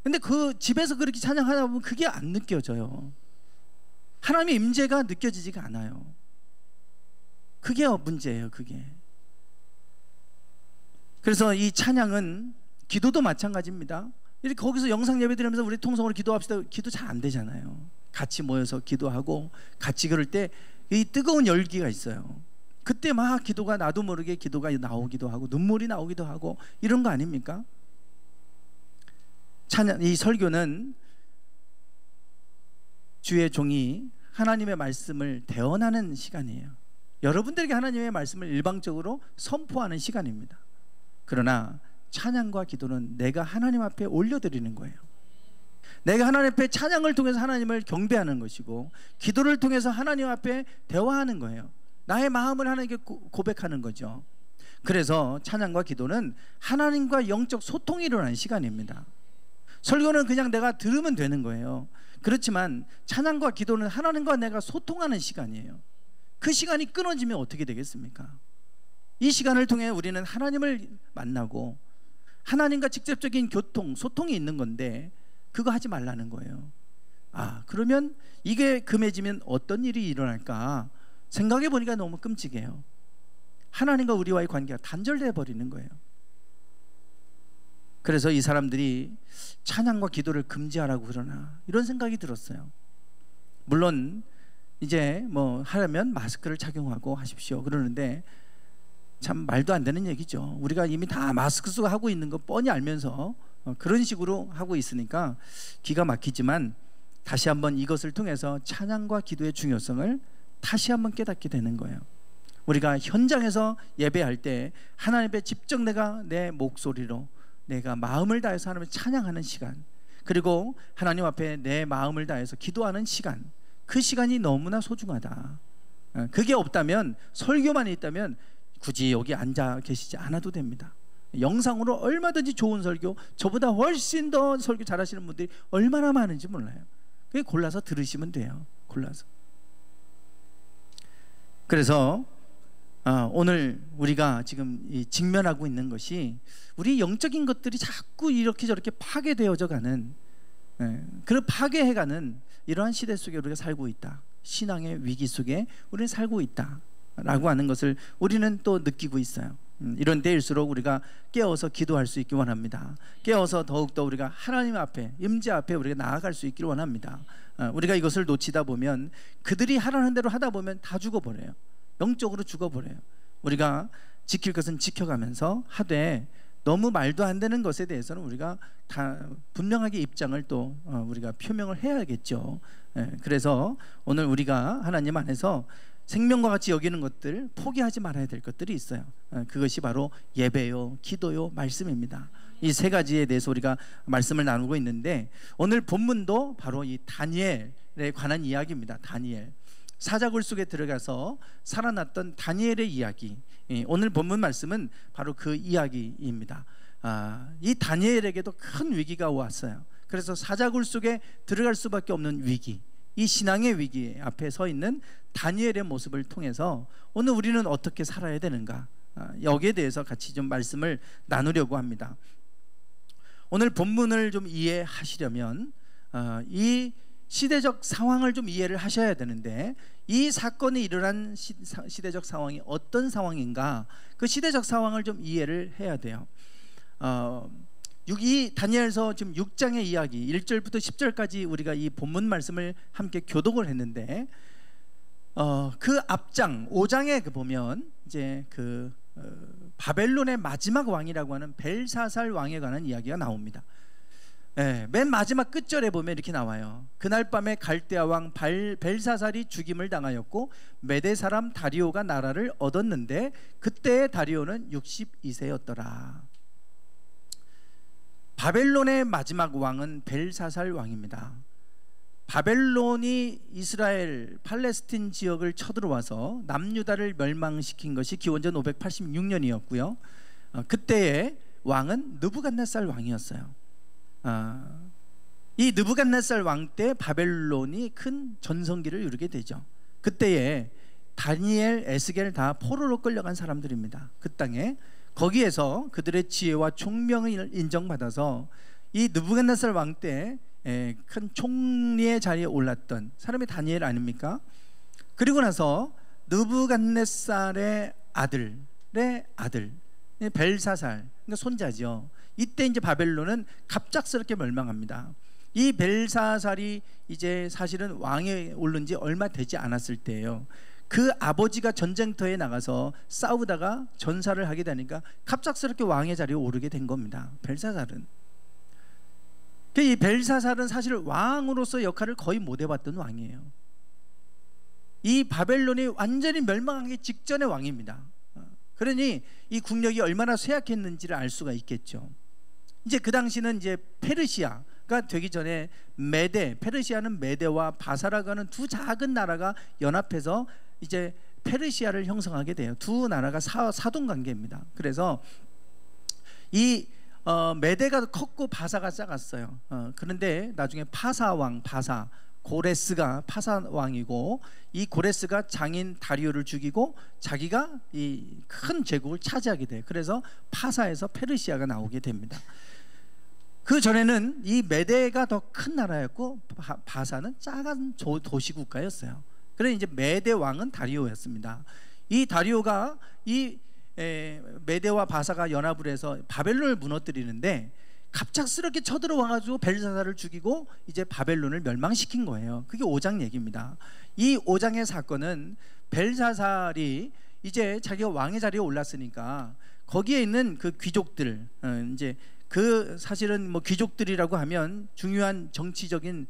근데 그 집에서 그렇게 찬양하다 보면 그게 안 느껴져요. 하나님의 임재가 느껴지지가 않아요. 그게 문제예요, 그게. 그래서 이 찬양은, 기도도 마찬가지입니다. 이렇게 거기서 영상 예배 드리면서 우리 통성으로 기도합시다. 기도 잘 안 되잖아요. 같이 모여서 기도하고 같이 그럴 때 이 뜨거운 열기가 있어요. 그때 막 기도가 나도 모르게 기도가 나오기도 하고 눈물이 나오기도 하고 이런 거 아닙니까? 찬양, 이 설교는 주의 종이 하나님의 말씀을 대언하는 시간이에요. 여러분들에게 하나님의 말씀을 일방적으로 선포하는 시간입니다. 그러나 찬양과 기도는 내가 하나님 앞에 올려드리는 거예요. 내가 하나님 앞에 찬양을 통해서 하나님을 경배하는 것이고, 기도를 통해서 하나님 앞에 대화하는 거예요. 나의 마음을 하나님께 고백하는 거죠. 그래서 찬양과 기도는 하나님과 영적 소통이 일어나는 시간입니다. 설교는 그냥 내가 들으면 되는 거예요. 그렇지만 찬양과 기도는 하나님과 내가 소통하는 시간이에요. 그 시간이 끊어지면 어떻게 되겠습니까? 이 시간을 통해 우리는 하나님을 만나고 하나님과 직접적인 소통이 있는 건데 그거 하지 말라는 거예요. 그러면 이게 금해지면 어떤 일이 일어날까 생각해 보니까 너무 끔찍해요. 하나님과 우리와의 관계가 단절돼 버리는 거예요. 그래서 이 사람들이 찬양과 기도를 금지하라고 그러나 이런 생각이 들었어요. 물론 이제 뭐 하려면 마스크를 착용하고 하십시오 그러는데 참 말도 안 되는 얘기죠. 우리가 이미 다 마스크 쓰고 하고 있는 거 뻔히 알면서 그런 식으로 하고 있으니까 기가 막히지만 다시 한번 이것을 통해서 찬양과 기도의 중요성을 다시 한번 깨닫게 되는 거예요. 우리가 현장에서 예배할 때 하나님 앞에 직접 내가 내 목소리로 내가 마음을 다해서 하나님을 찬양하는 시간, 그리고 하나님 앞에 내 마음을 다해서 기도하는 시간, 그 시간이 너무나 소중하다. 그게 없다면, 설교만 있다면 굳이 여기 앉아 계시지 않아도 됩니다. 영상으로 얼마든지 좋은 설교, 저보다 훨씬 더 설교 잘하시는 분들이 얼마나 많은지 몰라요. 그게 골라서 들으시면 돼요. 골라서. 그래서 오늘 우리가 지금 직면하고 있는 것이 우리 영적인 것들이 자꾸 이렇게 저렇게 파괴되어져 가는, 그런 파괴해가는 이러한 시대 속에 우리가 살고 있다. 신앙의 위기 속에 우리는 살고 있다라고 하는 것을 우리는 또 느끼고 있어요. 이런 때일수록 우리가 깨어서 기도할 수 있기 원합니다. 깨어서 더욱더 우리가 하나님 앞에, 임재 앞에 우리가 나아갈 수 있기를 원합니다. 우리가 이것을 놓치다 보면 그들이 하라는 대로 하다 보면 다 죽어버려요. 영적으로 죽어버려요. 우리가 지킬 것은 지켜가면서 하되 너무 말도 안 되는 것에 대해서는 우리가 다 분명하게 입장을 또 우리가 표명을 해야겠죠. 그래서 오늘 우리가 하나님 안에서 생명과 같이 여기는 것들, 포기하지 말아야 될 것들이 있어요. 그것이 바로 예배요, 기도요, 말씀입니다. 이 세 가지에 대해서 우리가 말씀을 나누고 있는데, 오늘 본문도 바로 이 다니엘에 관한 이야기입니다. 다니엘, 사자굴 속에 들어가서 살아났던 다니엘의 이야기. 오늘 본문 말씀은 바로 그 이야기입니다. 이 다니엘에게도 큰 위기가 왔어요. 그래서 사자굴 속에 들어갈 수밖에 없는 위기, 이 신앙의 위기 앞에 서 있는 다니엘의 모습을 통해서 오늘 우리는 어떻게 살아야 되는가, 여기에 대해서 같이 좀 말씀을 나누려고 합니다. 오늘 본문을 좀 이해하시려면 이 시대적 상황을 좀 이해를 하셔야 되는데, 이 사건이 일어난 시대적 상황이 어떤 상황인가, 그 시대적 상황을 좀 이해를 해야 돼요. 이 다니엘서 지금 6장의 이야기 1절부터 10절까지 우리가 이 본문 말씀을 함께 교독을 했는데, 그 앞장 5장에 보면 이제 바벨론의 마지막 왕이라고 하는 벨사살 왕에 관한 이야기가 나옵니다. 맨 마지막 끝절에 보면 이렇게 나와요. 그날 밤에 갈대아 왕 벨사살이 죽임을 당하였고 메대 사람 다리오가 나라를 얻었는데 그때의 다리오는 62세였더라. 바벨론의 마지막 왕은 벨사살 왕입니다. 바벨론이 이스라엘 팔레스틴 지역을 쳐들어와서 남유다를 멸망시킨 것이 기원전 586년이었고요 그때의 왕은 느부갓네살 왕이었어요. 이 느부갓네살 왕 때 바벨론이 큰 전성기를 이루게 되죠. 그때에 다니엘, 에스겔 다 포로로 끌려간 사람들입니다. 그 땅에 거기에서 그들의 지혜와 총명을 인정받아서 이 느부갓네살 왕 때 큰 총리의 자리에 올랐던 사람이 다니엘 아닙니까? 그리고 나서 느부갓네살의 아들의 아들 벨사살, 그러니까 손자죠. 이때 이제 바벨론은 갑작스럽게 멸망합니다. 이 벨사살이 이제 사실은 왕에 오른 지 얼마 되지 않았을 때예요. 그 아버지가 전쟁터에 나가서 싸우다가 전사를 하게 되니까 갑작스럽게 왕의 자리에 오르게 된 겁니다. 벨사살은. 이 벨사살은 사실 왕으로서 역할을 거의 못 해봤던 왕이에요. 이 바벨론이 완전히 멸망하기 직전의 왕입니다. 그러니 이 국력이 얼마나 쇠약했는지를 알 수가 있겠죠. 이제 그 당시는 이제 페르시아가 되기 전에 페르시아는 메대와 바사라고 하는 두 작은 나라가 연합해서 이제 페르시아를 형성하게 돼요. 두 나라가 사돈 관계입니다. 그래서 이 메대가 컸고 바사가 작았어요. 그런데 나중에 고레스가 파사 왕이고, 이 고레스가 장인 다리오를 죽이고 자기가 이 큰 제국을 차지하게 돼요. 그래서 파사에서 페르시아가 나오게 됩니다. 그 전에는 이 메대가 더 큰 나라였고 바사는 작은 도시국가였어요. 그래서 이제 메대 왕은 다리오였습니다. 이 다리오가 이 메대와 바사가 연합을 해서 바벨론을 무너뜨리는데 갑작스럽게 쳐들어와가지고 벨사살을 죽이고 이제 바벨론을 멸망시킨 거예요. 그게 5장 얘기입니다. 이 5장의 사건은 벨사살이 이제 자기가 왕의 자리에 올랐으니까 거기에 있는 그 귀족들, 이제 그 사실은 뭐 귀족들이라고 하면 중요한 정치적인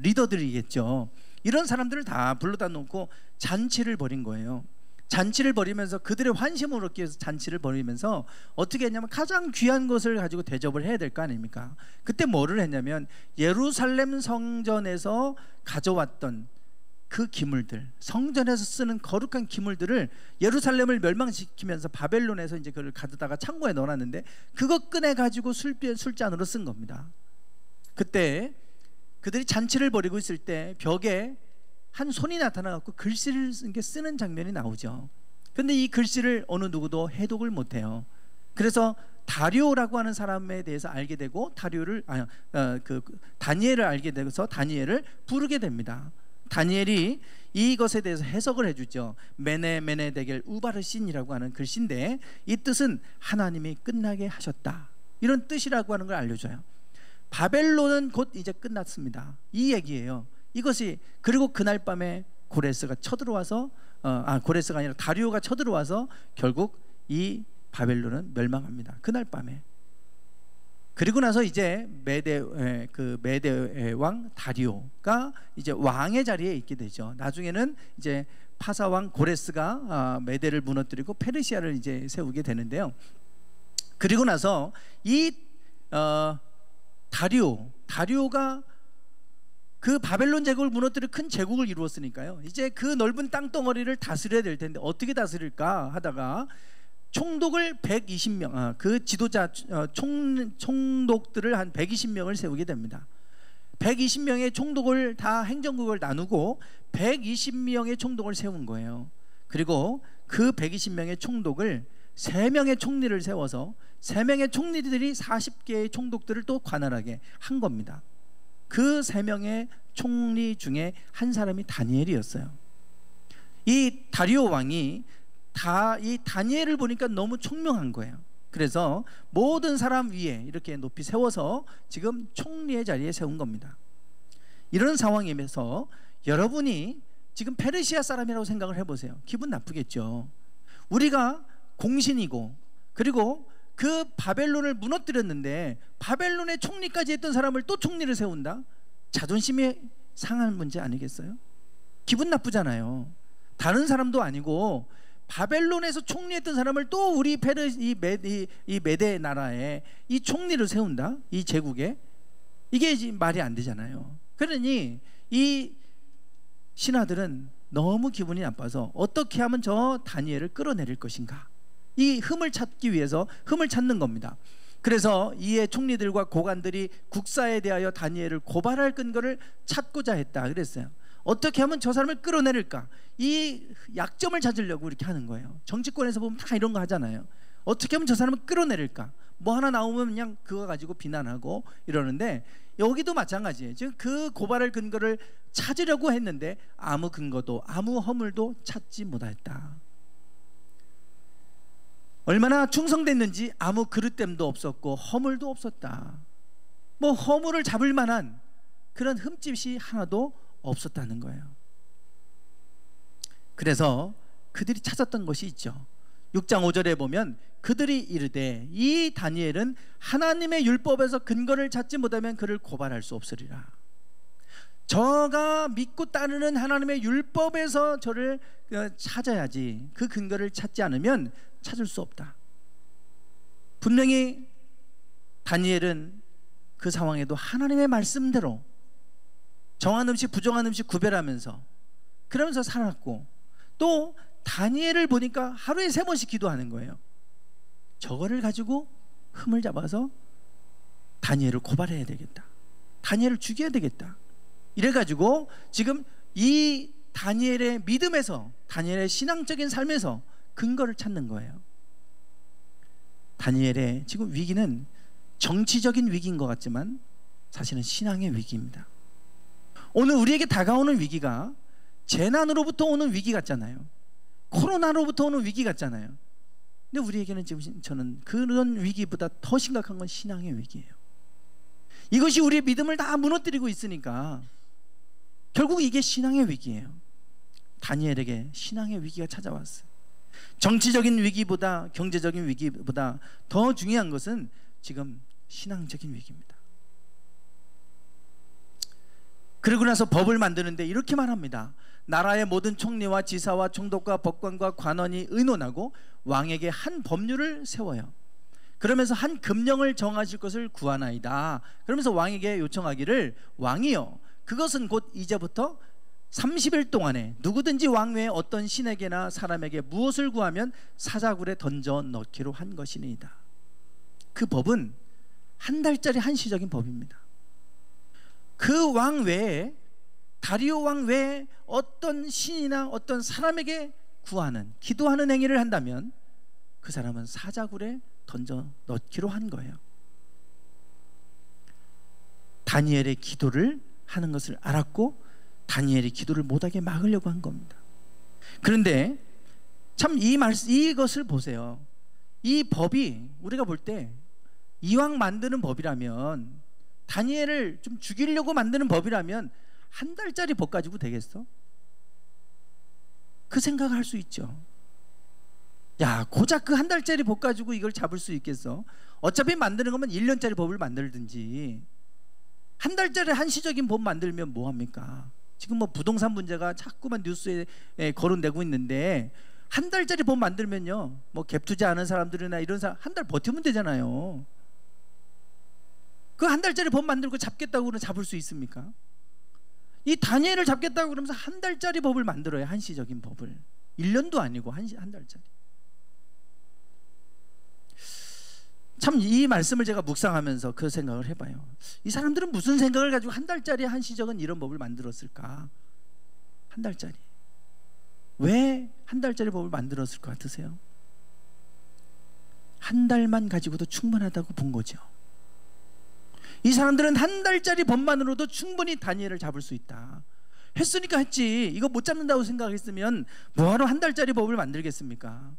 리더들이겠죠. 이런 사람들을 다 불러다 놓고 잔치를 벌인 거예요. 잔치를 벌이면서 그들의 환심을 얻기 위해서 잔치를 벌이면서 어떻게 했냐면 가장 귀한 것을 가지고 대접을 해야 될 거 아닙니까? 그때 뭐를 했냐면 예루살렘 성전에서 가져왔던 그 기물들, 성전에서 쓰는 거룩한 기물들을 예루살렘을 멸망시키면서 바벨론에서 이제 그걸 가져다가 창고에 넣어놨는데 그거 꺼내 가지고 술잔으로 쓴 겁니다. 그때 그들이 잔치를 벌이고 있을 때 벽에 한 손이 나타나갖고 글씨를 쓰는 장면이 나오죠. 근데 이 글씨를 어느 누구도 해독을 못해요. 그래서 다리오라고 하는 사람에 대해서 알게 되고 다니엘을 알게 돼서 다니엘을 부르게 됩니다. 다니엘이 이것에 대해서 해석을 해주죠. 메네 데겔 우바르신이라고 하는 글씨인데 이 뜻은 하나님이 끝나게 하셨다, 이런 뜻이라고 하는 걸 알려줘요. 바벨론은 곧 이제 끝났습니다, 이 얘기예요. 이것이, 그리고 그날 밤에 고레스가 쳐들어와서 고레스가 아니라 다리오가 쳐들어와서 결국 이 바벨론은 멸망합니다, 그날 밤에. 그리고 나서 이제 메대 왕 다리오가 이제 왕의 자리에 있게 되죠. 나중에는 이제 파사 왕 고레스가 메대를 무너뜨리고 페르시아를 이제 세우게 되는데요. 그리고 나서 이 다리오가 그 바벨론 제국을 무너뜨려 큰 제국을 이루었으니까요, 이제 그 넓은 땅덩어리를 다스려야 될 텐데 어떻게 다스릴까 하다가 총독을 120명, 그 지도자 총독들을 한 120명을 세우게 됩니다. 120명의 총독을 다 행정국을 나누고 120명의 총독을 세운 거예요. 그리고 그 120명의 총독을 3명의 총리를 세워서 3명의 총리들이 40개의 총독들을 또 관할하게 한 겁니다. 그 3명의 총리 중에 한 사람이 다니엘이었어요. 이 다리오 왕이 이 다니엘을 보니까 너무 총명한 거예요. 그래서 모든 사람 위에 이렇게 높이 세워서 지금 총리의 자리에 세운 겁니다. 이런 상황이면서 여러분이 지금 페르시아 사람이라고 생각을 해보세요. 기분 나쁘겠죠. 우리가 공신이고, 그리고 그 바벨론을 무너뜨렸는데 바벨론의 총리까지 했던 사람을 또 총리를 세운다? 자존심이 상할 문제 아니겠어요? 기분 나쁘잖아요. 다른 사람도 아니고 바벨론에서 총리했던 사람을 또 우리 이 메대 나라에 이 총리를 세운다? 이 제국에? 이게 말이 안 되잖아요. 그러니 이 신하들은 너무 기분이 나빠서 어떻게 하면 저 다니엘을 끌어내릴 것인가, 이 흠을 찾기 위해서 흠을 찾는 겁니다. 그래서 이에 총리들과 고관들이 국사에 대하여 다니엘을 고발할 근거를 찾고자 했다 그랬어요. 어떻게 하면 저 사람을 끌어내릴까, 이 약점을 찾으려고 이렇게 하는 거예요. 정치권에서 보면 다 이런 거 하잖아요. 어떻게 하면 저 사람을 끌어내릴까, 뭐 하나 나오면 그냥 그거 가지고 비난하고 이러는데, 여기도 마찬가지예요. 지금 그 고발할 근거를 찾으려고 했는데 아무 근거도 아무 허물도 찾지 못했다. 얼마나 충성됐는지 아무 그릇됨도 없었고 허물도 없었다. 뭐 허물을 잡을 만한 그런 흠집이 하나도 없었다는 거예요. 그래서 그들이 찾았던 것이 있죠. 6장 5절에 보면 그들이 이르되 이 다니엘은 하나님의 율법에서 근거를 찾지 못하면 그를 고발할 수 없으리라. 저가 믿고 따르는 하나님의 율법에서 저를 찾아야지, 그 근거를 찾지 않으면 찾을 수 없다. 분명히 다니엘은 그 상황에도 하나님의 말씀대로 정한 음식 부정한 음식 구별하면서 그러면서 살았고, 또 다니엘을 보니까 하루에 3번씩 기도하는 거예요. 저거를 가지고 흠을 잡아서 다니엘을 고발해야 되겠다, 다니엘을 죽여야 되겠다, 이래가지고 지금 이 다니엘의 믿음에서, 다니엘의 신앙적인 삶에서 근거를 찾는 거예요. 다니엘의 지금 위기는 정치적인 위기인 것 같지만 사실은 신앙의 위기입니다. 오늘 우리에게 다가오는 위기가 재난으로부터 오는 위기 같잖아요. 코로나로부터 오는 위기 같잖아요. 근데 우리에게는 지금 저는 그런 위기보다 더 심각한 건 신앙의 위기예요. 이것이 우리의 믿음을 다 무너뜨리고 있으니까 결국 이게 신앙의 위기예요. 다니엘에게 신앙의 위기가 찾아왔어요. 정치적인 위기보다, 경제적인 위기보다 더 중요한 것은 지금 신앙적인 위기입니다. 그러고 나서 법을 만드는데 이렇게 말합니다. 나라의 모든 총리와 지사와 총독과 법관과 관원이 의논하고 왕에게 한 법률을 세워요. 그러면서 한 금령을 정하실 것을 구하나이다. 그러면서 왕에게 요청하기를, 왕이여, 그것은 곧 이제부터 30일 동안에 누구든지 왕 외에 어떤 신에게나 사람에게 무엇을 구하면 사자굴에 던져 넣기로 한 것이니이다. 그 법은 한 달짜리 한시적인 법입니다. 그 왕 외에 다리오 왕 외에 어떤 신이나 어떤 사람에게 구하는, 기도하는 행위를 한다면 그 사람은 사자굴에 던져 넣기로 한 거예요. 다니엘의 기도를 하는 것을 알았고 다니엘이 기도를 못하게 막으려고 한 겁니다. 그런데 참 이것을 보세요. 이 법이 우리가 볼 때 이왕 만드는 법이라면, 다니엘을 좀 죽이려고 만드는 법이라면 한 달짜리 법 가지고 되겠어? 그 생각을 할 수 있죠. 야, 고작 그 한 달짜리 법 가지고 이걸 잡을 수 있겠어? 어차피 만드는 거면 1년짜리 법을 만들든지, 한 달짜리 한시적인 법 만들면 뭐합니까? 지금 뭐 부동산 문제가 자꾸만 뉴스에 거론되고 있는데, 한 달짜리 법 만들면요, 뭐 갭 투자하는 사람들이나 이런 사람 한 달 버티면 되잖아요. 그 한 달짜리 법 만들고 잡겠다고 그러면 잡을 수 있습니까? 이 다니엘을 잡겠다고 그러면서 한 달짜리 법을 만들어요. 한시적인 법을. 1년도 아니고 한 달짜리. 참 이 말씀을 제가 묵상하면서 그 생각을 해봐요. 이 사람들은 무슨 생각을 가지고 한 달짜리 한시적인 이런 법을 만들었을까? 한 달짜리. 왜 한 달짜리 법을 만들었을 것 같으세요? 한 달만 가지고도 충분하다고 본 거죠. 이 사람들은 한 달짜리 법만으로도 충분히 다니엘을 잡을 수 있다 했으니까 했지. 이거 못 잡는다고 생각했으면 뭐하러 한 달짜리 법을 만들겠습니까?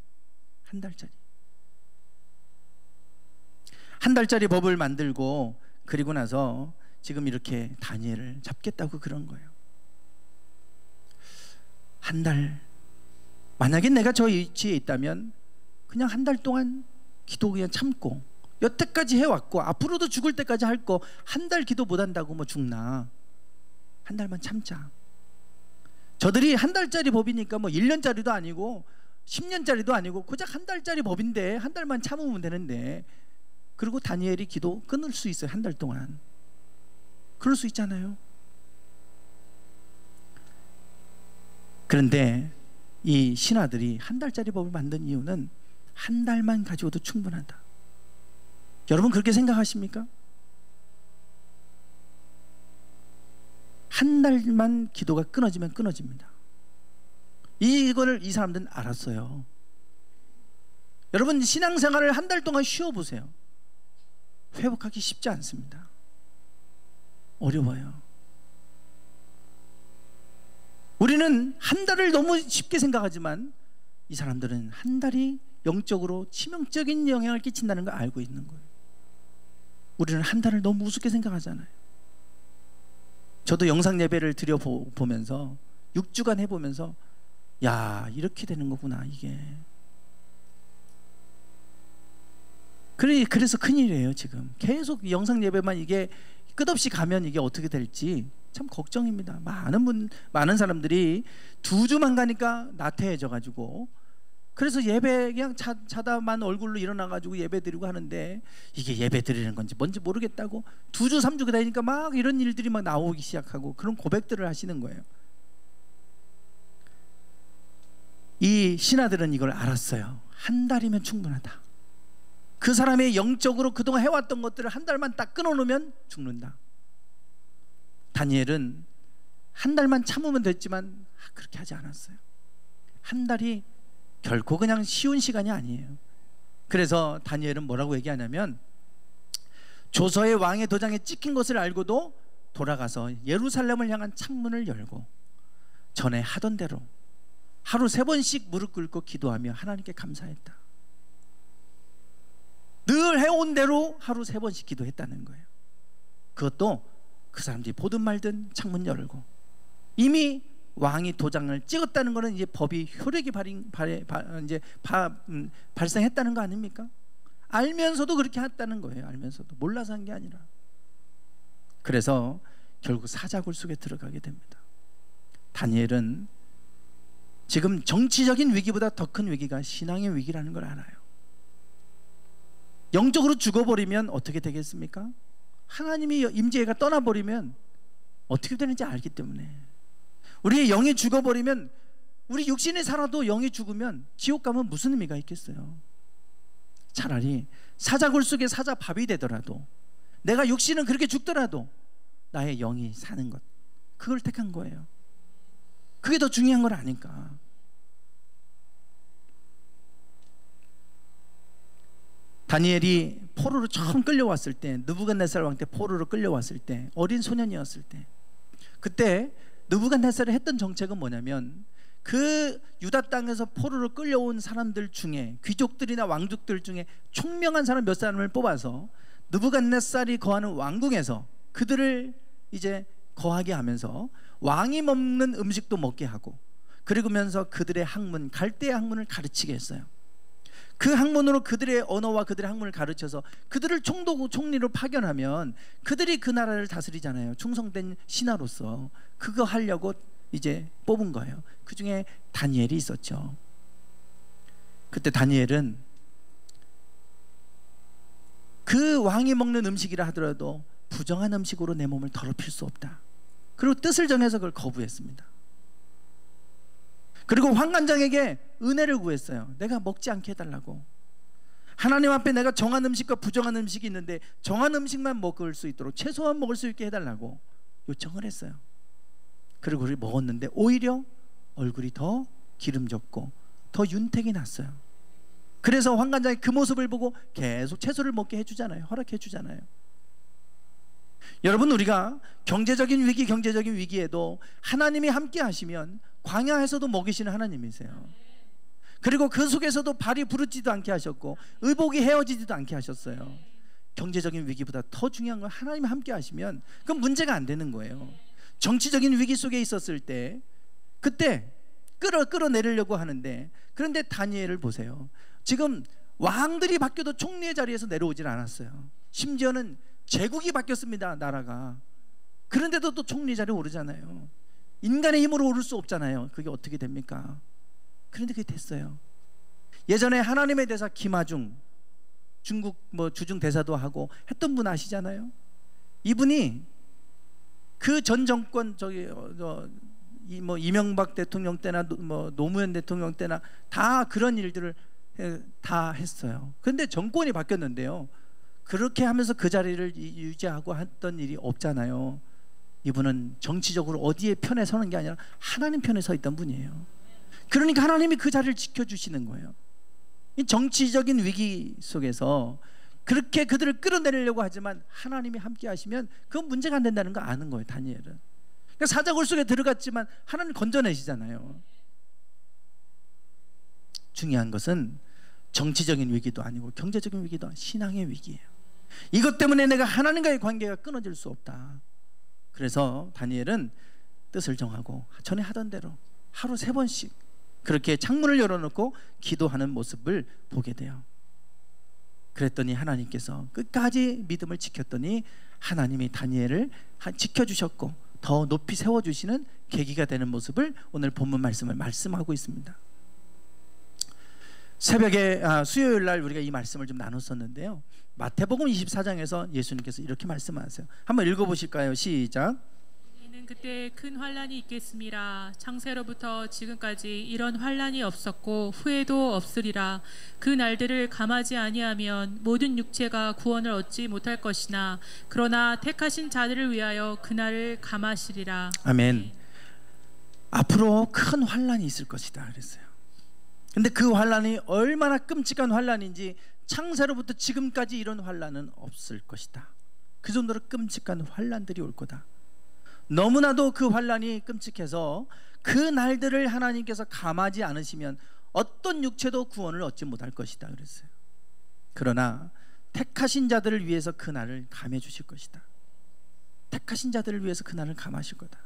한 달짜리. 한 달짜리 법을 만들고 그리고 나서 지금 이렇게 다니엘을 잡겠다고 그런 거예요. 한 달. 만약에 내가 저 위치에 있다면 그냥 한 달 동안 기도 그냥 참고, 여태까지 해왔고 앞으로도 죽을 때까지 할 거 한 달 기도 못한다고 뭐 죽나? 한 달만 참자. 저들이 한 달짜리 법이니까 뭐 1년짜리도 아니고 10년짜리도 아니고 고작 한 달짜리 법인데 한 달만 참으면 되는데, 그리고 다니엘이 기도 끊을 수 있어요. 한 달 동안. 그럴 수 있잖아요. 그런데 이 신하들이 한 달짜리 법을 만든 이유는 한 달만 가지고도 충분하다. 여러분 그렇게 생각하십니까? 한 달만 기도가 끊어지면 끊어집니다. 이거를 이 사람들은 알았어요. 여러분 신앙생활을 한 달 동안 쉬어보세요. 회복하기 쉽지 않습니다. 어려워요. 우리는 한 달을 너무 쉽게 생각하지만 이 사람들은 한 달이 영적으로 치명적인 영향을 끼친다는 걸 알고 있는 거예요. 우리는 한 달을 너무 우습게 생각하잖아요. 저도 영상 예배를 드려보면서 6주간 해보면서 야, 이렇게 되는 거구나 이게. 그래서 큰일이에요. 지금 계속 영상 예배만 이게 끝없이 가면 이게 어떻게 될지 참 걱정입니다. 많은 사람들이 2주만 가니까 나태해져 가지고, 그래서 예배 그냥 자다만 얼굴로 일어나 가지고 예배 드리고 하는데 이게 예배 드리는 건지 뭔지 모르겠다고 2주 3주가 되니까 막 이런 일들이 막 나오기 시작하고 그런 고백들을 하시는 거예요. 이 신하들은 이걸 알았어요. 한 달이면 충분하다. 그 사람의 영적으로 그동안 해왔던 것들을 한 달만 딱 끊어놓으면 죽는다. 다니엘은 한 달만 참으면 됐지만 그렇게 하지 않았어요. 한 달이 결코 그냥 쉬운 시간이 아니에요. 그래서 다니엘은 뭐라고 얘기하냐면, 조서의 왕의 도장에 찍힌 것을 알고도 돌아가서 예루살렘을 향한 창문을 열고 전에 하던 대로 하루 3번씩 무릎 꿇고 기도하며 하나님께 감사했다. 늘 해온 대로 하루 3번씩 기도했다는 거예요. 그것도 그 사람들이 보든 말든 창문 열고, 이미 왕이 도장을 찍었다는 것은 이제 법이 효력이 발생했다는 거 아닙니까? 알면서도 그렇게 했다는 거예요. 알면서도. 몰라서 한 게 아니라. 그래서 결국 사자굴 속에 들어가게 됩니다. 다니엘은 지금 정치적인 위기보다 더 큰 위기가 신앙의 위기라는 걸 알아요. 영적으로 죽어버리면 어떻게 되겠습니까? 하나님이 임재가 떠나버리면 어떻게 되는지 알기 때문에. 우리의 영이 죽어버리면, 우리 육신이 살아도 영이 죽으면 지옥 가면 무슨 의미가 있겠어요? 차라리 사자굴 속에 사자밥이 되더라도, 내가 육신은 그렇게 죽더라도 나의 영이 사는 것, 그걸 택한 거예요. 그게 더 중요한 걸 아니까. 다니엘이 포로로 처음 끌려왔을 때, 느부갓네살 왕 때 포로로 끌려왔을 때, 어린 소년이었을 때, 그때 느부갓네살이 했던 정책은 뭐냐면, 그 유다 땅에서 포로로 끌려온 사람들 중에, 귀족들이나 왕족들 중에 총명한 사람 몇 사람을 뽑아서 느부갓네살이 거하는 왕궁에서 그들을 이제 거하게 하면서 왕이 먹는 음식도 먹게 하고, 그러면서 그들의 학문, 갈대의 학문을 가르치게 했어요. 그 학문으로 그들의 언어와 그들의 학문을 가르쳐서 그들을 총리로 파견하면 그들이 그 나라를 다스리잖아요. 충성된 신하로서. 그거 하려고 이제 뽑은 거예요. 그 중에 다니엘이 있었죠. 그때 다니엘은 그 왕이 먹는 음식이라 하더라도 부정한 음식으로 내 몸을 더럽힐 수 없다. 그리고 뜻을 정해서 그걸 거부했습니다. 그리고 환관장에게 은혜를 구했어요. 내가 먹지 않게 해달라고. 하나님 앞에 내가 정한 음식과 부정한 음식이 있는데 정한 음식만 먹을 수 있도록, 최소한 먹을 수 있게 해달라고 요청을 했어요. 그리고 우리 먹었는데 오히려 얼굴이 더 기름졌고 더 윤택이 났어요. 그래서 환관장이 그 모습을 보고 계속 채소를 먹게 해주잖아요. 허락해 주잖아요. 여러분, 우리가 경제적인 위기에도 하나님이 함께 하시면 광야에서도 먹이시는 하나님이세요. 그리고 그 속에서도 발이 부르지도 않게 하셨고 의복이 헤어지지도 않게 하셨어요. 경제적인 위기보다 더 중요한 건 하나님이 함께 하시면 그건 문제가 안 되는 거예요. 정치적인 위기 속에 있었을 때 그때 끌어내리려고 하는데, 그런데 다니엘을 보세요. 지금 왕들이 바뀌어도 총리의 자리에서 내려오질 않았어요. 심지어는 제국이 바뀌었습니다, 나라가. 그런데도 또 총리 자리에 오르잖아요. 인간의 힘으로 오를 수 없잖아요. 그게 어떻게 됩니까? 그런데 그게 됐어요. 예전에 하나님의 대사 김하중, 중국 주중 대사도 하고 했던 분 아시잖아요. 이분이 그 전 정권 이명박 대통령 때나 노무현 대통령 때나 다 그런 일들을 다 했어요. 그런데 정권이 바뀌었는데요, 그렇게 하면서 그 자리를 유지하고 했던 일이 없잖아요. 이분은 정치적으로 어디에 편에 서는 게 아니라 하나님 편에 서 있던 분이에요. 그러니까 하나님이 그 자리를 지켜주시는 거예요. 이 정치적인 위기 속에서 그렇게 그들을 끌어내리려고 하지만 하나님이 함께 하시면 그건 문제가 안 된다는 거 아는 거예요, 다니엘은. 그러니까 사자굴 속에 들어갔지만 하나님 건져내시잖아요. 중요한 것은 정치적인 위기도 아니고 경제적인 위기도 아니고 신앙의 위기예요. 이것 때문에 내가 하나님과의 관계가 끊어질 수 없다. 그래서 다니엘은 뜻을 정하고 전에 하던 대로 하루 3번씩 그렇게 창문을 열어놓고 기도하는 모습을 보게 돼요. 그랬더니 하나님께서 끝까지 믿음을 지켰더니 하나님이 다니엘을 지켜주셨고 더 높이 세워주시는 계기가 되는 모습을 오늘 본문 말씀을 말씀하고 있습니다. 새벽에 수요일 날 우리가 이 말씀을 좀 나눴었는데요, 마태복음 24장에서 예수님께서 이렇게 말씀하세요. 한번 읽어보실까요? 시작. 이는 그때 큰 환란이 있겠습니다. 창세로부터 지금까지 이런 환란이 없었고 후에도 없으리라. 그 날들을 감하지 아니하면 모든 육체가 구원을 얻지 못할 것이나 그러나 택하신 자들을 위하여 그 날을 감하시리라. 아멘. 앞으로 큰 환란이 있을 것이다 그랬어요. 근데 그 환란이 얼마나 끔찍한 환란인지 창세로부터 지금까지 이런 환란은 없을 것이다. 그 정도로 끔찍한 환란들이 올 거다. 너무나도 그 환란이 끔찍해서 그 날들을 하나님께서 감하지 않으시면 어떤 육체도 구원을 얻지 못할 것이다 그랬어요. 그러나 택하신 자들을 위해서 그 날을 감해 주실 것이다. 택하신 자들을 위해서 그 날을 감하실 거다.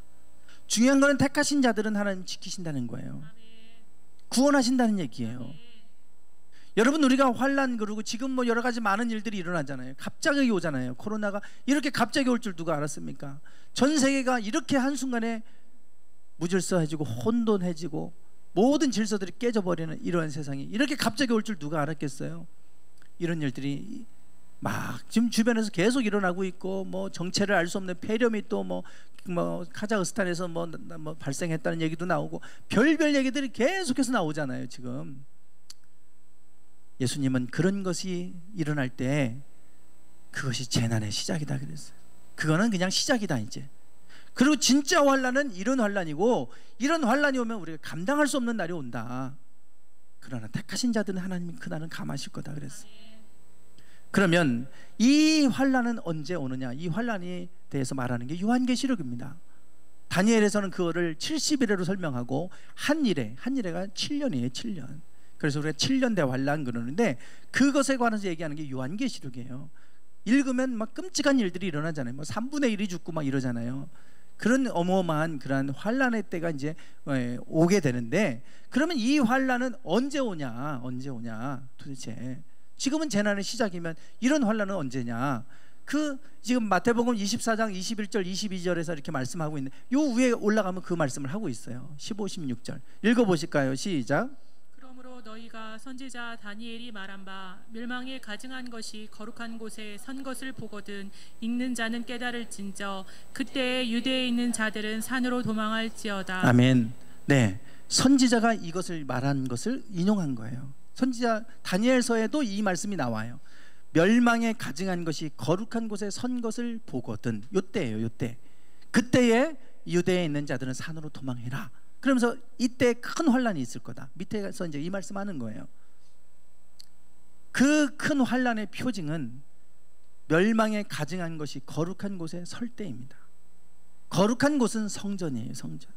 중요한 것은 택하신 자들은 하나님 지키신다는 거예요. 구원하신다는 얘기예요. 여러분, 우리가 환란, 그리고 지금 여러 가지 많은 일들이 일어나잖아요. 갑자기 오잖아요. 코로나가 이렇게 갑자기 올 줄 누가 알았습니까? 전 세계가 이렇게 한순간에 무질서해지고 혼돈해지고 모든 질서들이 깨져버리는 이러한 세상이 이렇게 갑자기 올 줄 누가 알았겠어요? 이런 일들이 막 지금 주변에서 계속 일어나고 있고, 정체를 알 수 없는 폐렴이 또 카자흐스탄에서 발생했다는 얘기도 나오고 별별 얘기들이 계속해서 나오잖아요. 지금 예수님은 그런 것이 일어날 때 그것이 재난의 시작이다 그랬어요. 그거는 그냥 시작이다. 이제 그리고 진짜 환난은 이런 환난이고, 이런 환난이 오면 우리가 감당할 수 없는 날이 온다. 그러나 택하신 자들은 하나님이 그날은 감하실 거다 그랬어요. 그러면 이 환난은 언제 오느냐? 이 환난에 대해서 말하는 게 요한계시록입니다. 다니엘에서는 그거를 70일에로 설명하고, 한일해가 7년이에요. 7년. 그래서 우리가 7년 대환난 그러는데, 그것에 관해서 얘기하는 게 요한계시록이에요. 읽으면 막 끔찍한 일들이 일어나잖아요. 뭐 3분의 1이 죽고 막 이러잖아요. 그런 어마어마한 그런 환난의 때가 이제 오게 되는데, 그러면 이 환난은 언제 오냐? 언제 오냐? 도대체 지금은 재난의 시작이면 이런 환난은 언제냐? 지금 마태복음 24장 21절 22절에서 이렇게 말씀하고 있는데, 요 위에 올라가면 그 말씀을 하고 있어요. 15, 16절 읽어보실까요? 시작. 그러므로 너희가 선지자 다니엘이 말한 바 멸망에 가증한 것이 거룩한 곳에 선 것을 보거든 읽는 자는 깨달을진저 그때에 유대에 있는 자들은 산으로 도망할지어다. 아멘. 네, 선지자가 이것을 말한 것을 인용한 거예요. 선지자 다니엘서에도 이 말씀이 나와요. 멸망에 가증한 것이 거룩한 곳에 선 것을 보거든. 요때예요. 요때. 그때에 유대에 있는 자들은 산으로 도망해라. 그러면서 이때 큰 환란이 있을 거다. 밑에서 이제 이 말씀하는 거예요. 그 큰 환란의 표징은 멸망에 가증한 것이 거룩한 곳에 설 때입니다. 거룩한 곳은 성전이에요. 성전.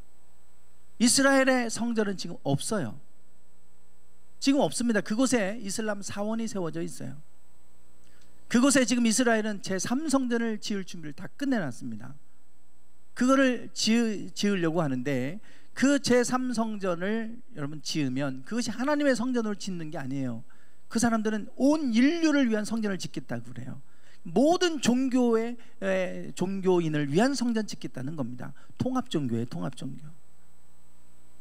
이스라엘의 성전은 지금 없어요. 지금 없습니다. 그곳에 이슬람 사원이 세워져 있어요. 그곳에 지금 이스라엘은 제3성전을 지을 준비를 다 끝내놨습니다. 그거를 지으려고 하는데, 그 제3성전을 여러분 지으면 그것이 하나님의 성전으로 짓는 게 아니에요. 그 사람들은 온 인류를 위한 성전을 짓겠다고 그래요. 모든 종교인을 위한 성전 짓겠다는 겁니다. 통합종교예요. 통합종교.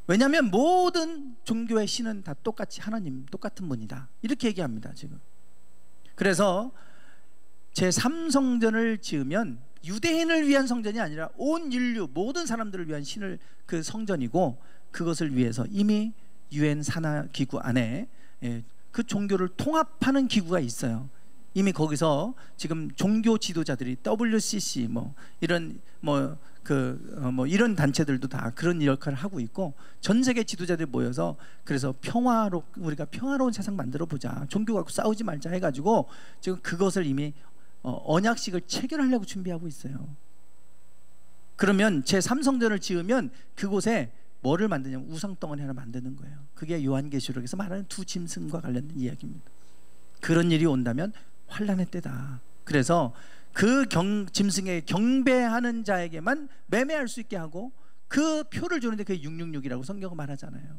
왜냐하면 모든 종교의 신은 다 똑같이 하나님, 똑같은 분이다, 이렇게 얘기합니다 지금. 그래서 제3성전을 지으면 유대인을 위한 성전이 아니라 온 인류 모든 사람들을 위한 신을 그 성전이고, 그것을 위해서 이미 UN 산하 기구 안에 그 종교를 통합하는 기구가 있어요. 이미 거기서 지금 종교 지도자들이 WCC 이런 이런 단체들도 다 그런 역할을 하고 있고, 전 세계 지도자들이 모여서 그래서 우리가 평화로운 세상 만들어 보자, 종교 갖고 싸우지 말자 해가지고 지금 그것을 이미 언약식을 체결하려고 준비하고 있어요. 그러면 제3성전을 지으면 그곳에 뭐를 만드냐면 우상덩어리 하나 만드는 거예요. 그게 요한계시록에서 말하는 두 짐승과 관련된 이야기입니다. 그런 일이 온다면 환란의 때다. 그래서 그 짐승에 경배하는 자에게만 매매할 수 있게 하고, 그 표를 주는데 그게 666이라고 성경은 말하잖아요.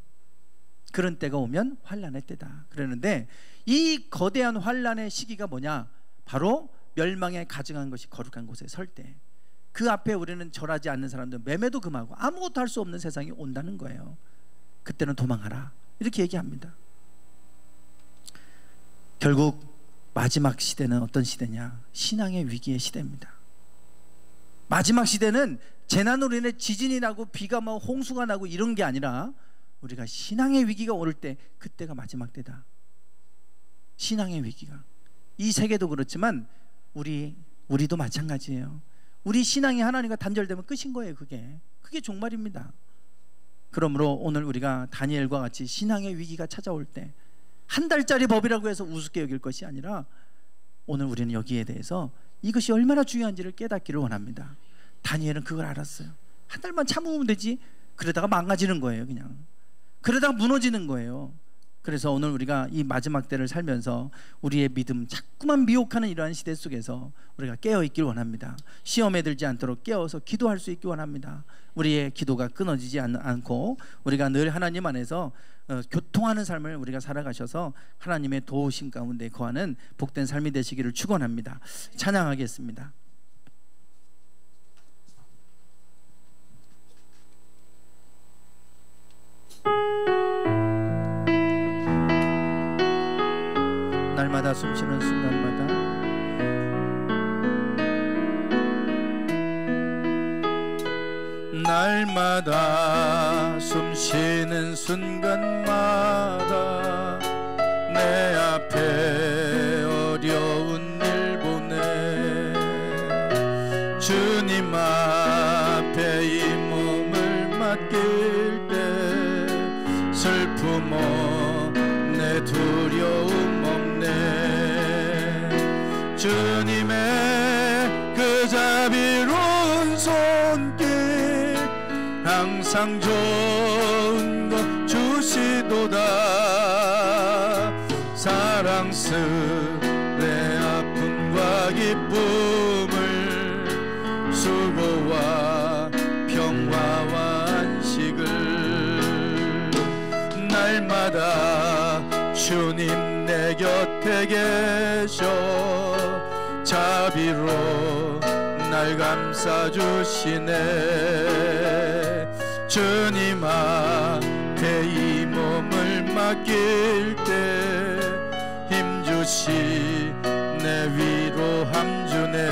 그런 때가 오면 환란의 때다 그러는데, 이 거대한 환란의 시기가 뭐냐? 바로 멸망에 가증한 것이 거룩한 곳에 설 때, 그 앞에 우리는 절하지 않는 사람들 매매도 금하고 아무것도 할 수 없는 세상이 온다는 거예요. 그때는 도망하라, 이렇게 얘기합니다. 결국 마지막 시대는 어떤 시대냐? 신앙의 위기의 시대입니다. 마지막 시대는 재난으로 인해 지진이 나고 비가 홍수가 나고 이런 게 아니라, 우리가 신앙의 위기가 오를 때, 그때가 마지막 때다. 신앙의 위기가. 이 세계도 그렇지만 우리도 마찬가지예요. 우리 신앙이 하나님과 단절되면 끝인 거예요. 그게 종말입니다. 그러므로 오늘 우리가 다니엘과 같이 신앙의 위기가 찾아올 때, 한 달짜리 법이라고 해서 우습게 여길 것이 아니라, 오늘 우리는 여기에 대해서 이것이 얼마나 중요한지를 깨닫기를 원합니다. 다니엘은 그걸 알았어요. 한 달만 참으면 되지. 그러다가 망가지는 거예요. 그냥 그러다가 무너지는 거예요. 그래서 오늘 우리가 이 마지막 때를 살면서 우리의 믿음 자꾸만 미혹하는 이러한 시대 속에서 우리가 깨어있길 원합니다. 시험에 들지 않도록 깨어서 기도할 수 있길 원합니다. 우리의 기도가 끊어지지 않고 우리가 늘 하나님 안에서 교통하는 삶을 우리가 살아가셔서 하나님의 도우심 가운데 거하는 복된 삶이 되시기를 축원합니다. 찬양하겠습니다. 날마다 숨쉬는 순간마다 날마다 숨쉬는 순간마다 내 앞에 어려운 일 보내 주님 앞에 주님의 그 자비로운 손길 항상 좋은 것 주시도다. 사랑스레 아픔과 기쁨을 수고와 평화와 안식을 날마다 주님 내 곁에 계셔 자비로 날 감싸주시네. 주님 앞에 이 몸을 맡길 때 힘주시 내 위로함 주네.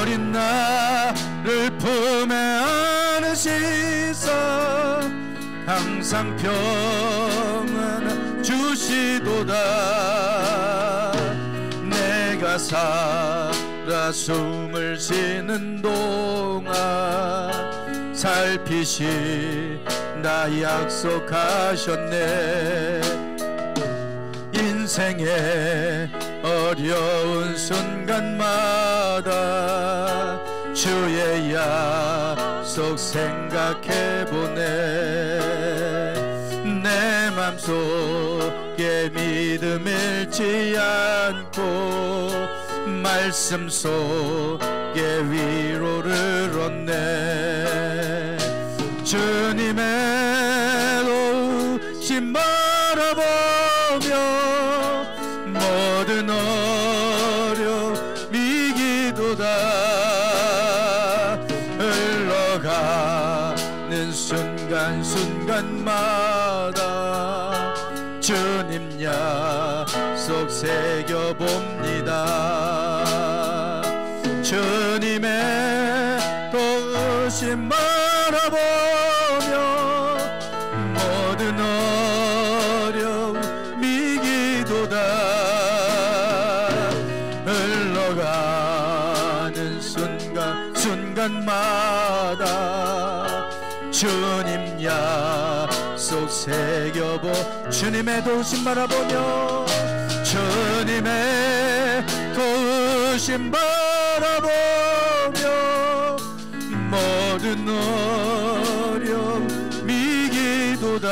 어린 나를 품에 안으시사 항상 평안 주시도다. 내가 살아 숨을 쉬는 동안 살피시다 약속하셨네. 인생의 어려운 순간마다 주의 약속 생각해보네. 내 맘속에 믿음 잃지 않고 말씀 속에 위로를 얻네. 주님의 도우심 바라보며 모든 어려움 이기도다. 흘러가는 순간순간마다 주님 약속 새겨봅니다. 주님의 도우심 바라보며 모든 어려움 이기도다. 흘러가는 순간순간마다 주님 약속 새겨보. 주님의 도우심 바라보며 주님의 도우심 바라보며 모든 어려움 이기도다.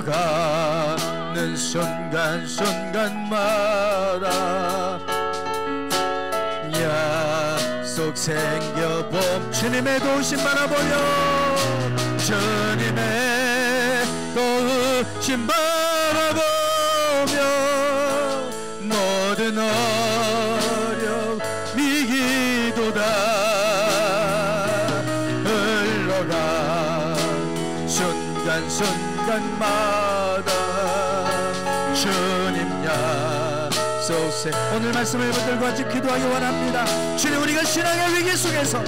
흘러가는 순간순간마다 약속 생겨봄. 주님의 도우심 바라보며 주님의 도우심 바라보며 모든 어려움 이기도다. 흘러가 순간순간마다 주님 약속세. 오늘 말씀을 붙들고 같이 기도하기 원합니다. 주님, 우리가 신앙의 위기 속에서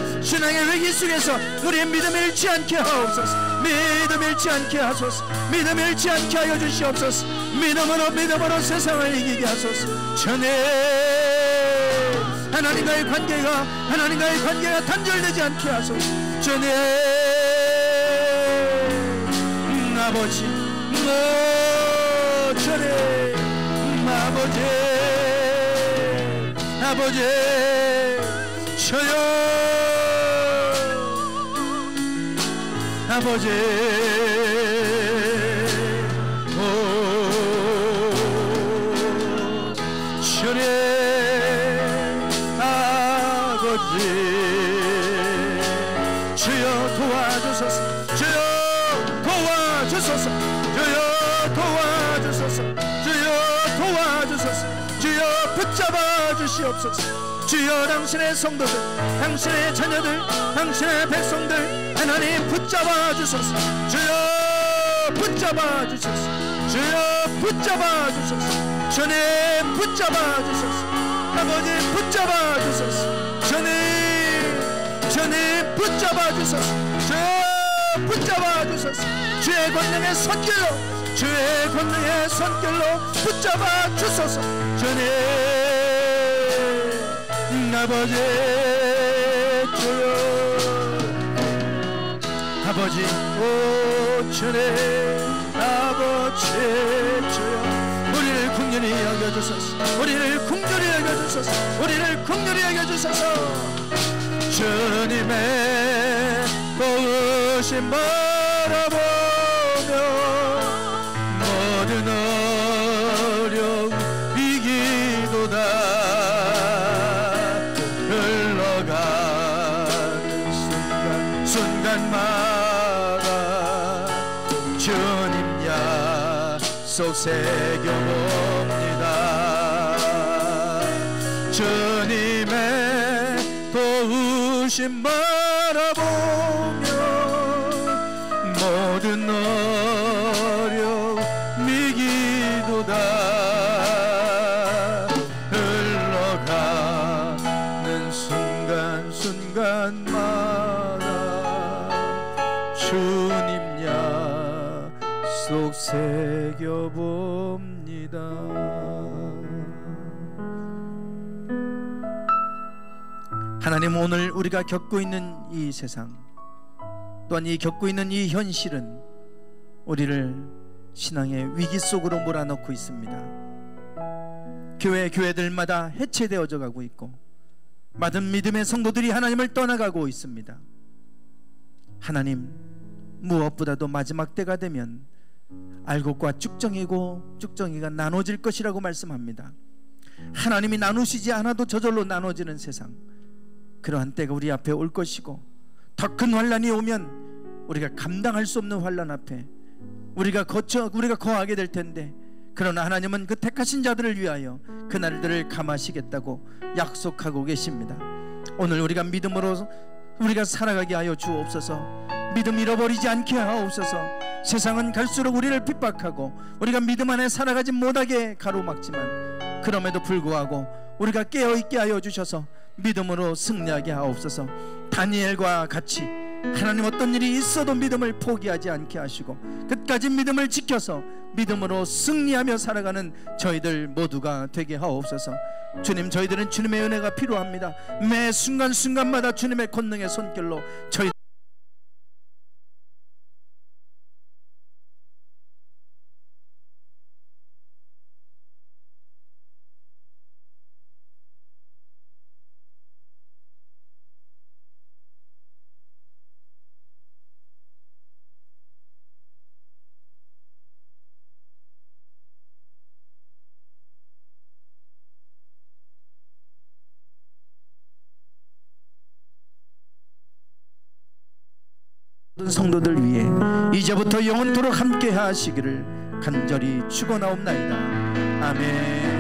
우리의 믿음 잃지 않게 하옵소서. 믿음 잃지 않게 하소서. 믿음 잃지 않게 하여 주시옵소서. 믿음으로 세상을 이기게 하소서. 주님, 하나님과의 관계가 단절되지 않게 하소서. 주님, 아버지, 주님, 아버지, 주여, 아버지, 주님, 아버지, 주여 도와주소서. 주여 도와주소서. 주여 도와주소서. 주여 도와주소서. 주여 붙잡아 주시옵소서. 주여, 당신의 성도들, 당신의 자녀들, 당신의 백성들 하나님 붙잡아 주소서. 주여 붙잡아 주소서. 주여 붙잡아 주소서. 주님 붙잡아 주소서. 아버지 붙잡아 주소서. 주님 붙잡아 주소서. 주여 붙잡아 주소서. 주의 권능의 손길로 붙잡아 주소서. 주님, 아버지, 주여, 아버지, 오 주님, 아버지, 주여, 긍휼히 여겨주소서. 우리를 긍휼히 여겨주소서. 우리를 긍휼히 여겨주소서. 주님의 도우심 바라보며 모든 어려움 이기도다. 흘러가는 순간마다 주님 약속 새겨봅니다. 주님의 도우심 바라보며 모든 어려움 이기도다. 흘러가는 순간순간마다 주님 약속 새겨봅니다. 하나님, 오늘 우리가 겪고 있는 이 세상, 또한 이 겪고 있는 이 현실은 우리를 신앙의 위기 속으로 몰아넣고 있습니다. 교회들마다 해체되어져 가고 있고 많은 믿음의 성도들이 하나님을 떠나가고 있습니다. 하나님, 무엇보다도 마지막 때가 되면 알곡과 쭉정이고 쭉정이가 나눠질 것이라고 말씀합니다. 하나님이 나누시지 않아도 저절로 나눠지는 세상, 그러한 때가 우리 앞에 올 것이고, 더 큰 환난이 오면 우리가 감당할 수 없는 환난 앞에 우리가 거하게 될 텐데, 그러나 하나님은 그 택하신 자들을 위하여 그 날들을 감하시겠다고 약속하고 계십니다. 오늘 우리가 믿음으로 우리가 살아가게 하여 주옵소서. 믿음 잃어버리지 않게 하옵소서. 세상은 갈수록 우리를 핍박하고 우리가 믿음 안에 살아가지 못하게 가로막지만, 그럼에도 불구하고 우리가 깨어있게 하여 주셔서 믿음으로 승리하게 하옵소서. 다니엘과 같이 하나님 어떤 일이 있어도 믿음을 포기하지 않게 하시고 끝까지 믿음을 지켜서 믿음으로 승리하며 살아가는 저희들 모두가 되게 하옵소서. 주님, 저희들은 주님의 은혜가 필요합니다. 매 순간순간마다 주님의 권능의 손길로 저희 모든 성도들 위해 이제부터 영원토록 함께 하시기를 간절히 축원하옵나이다. 아멘.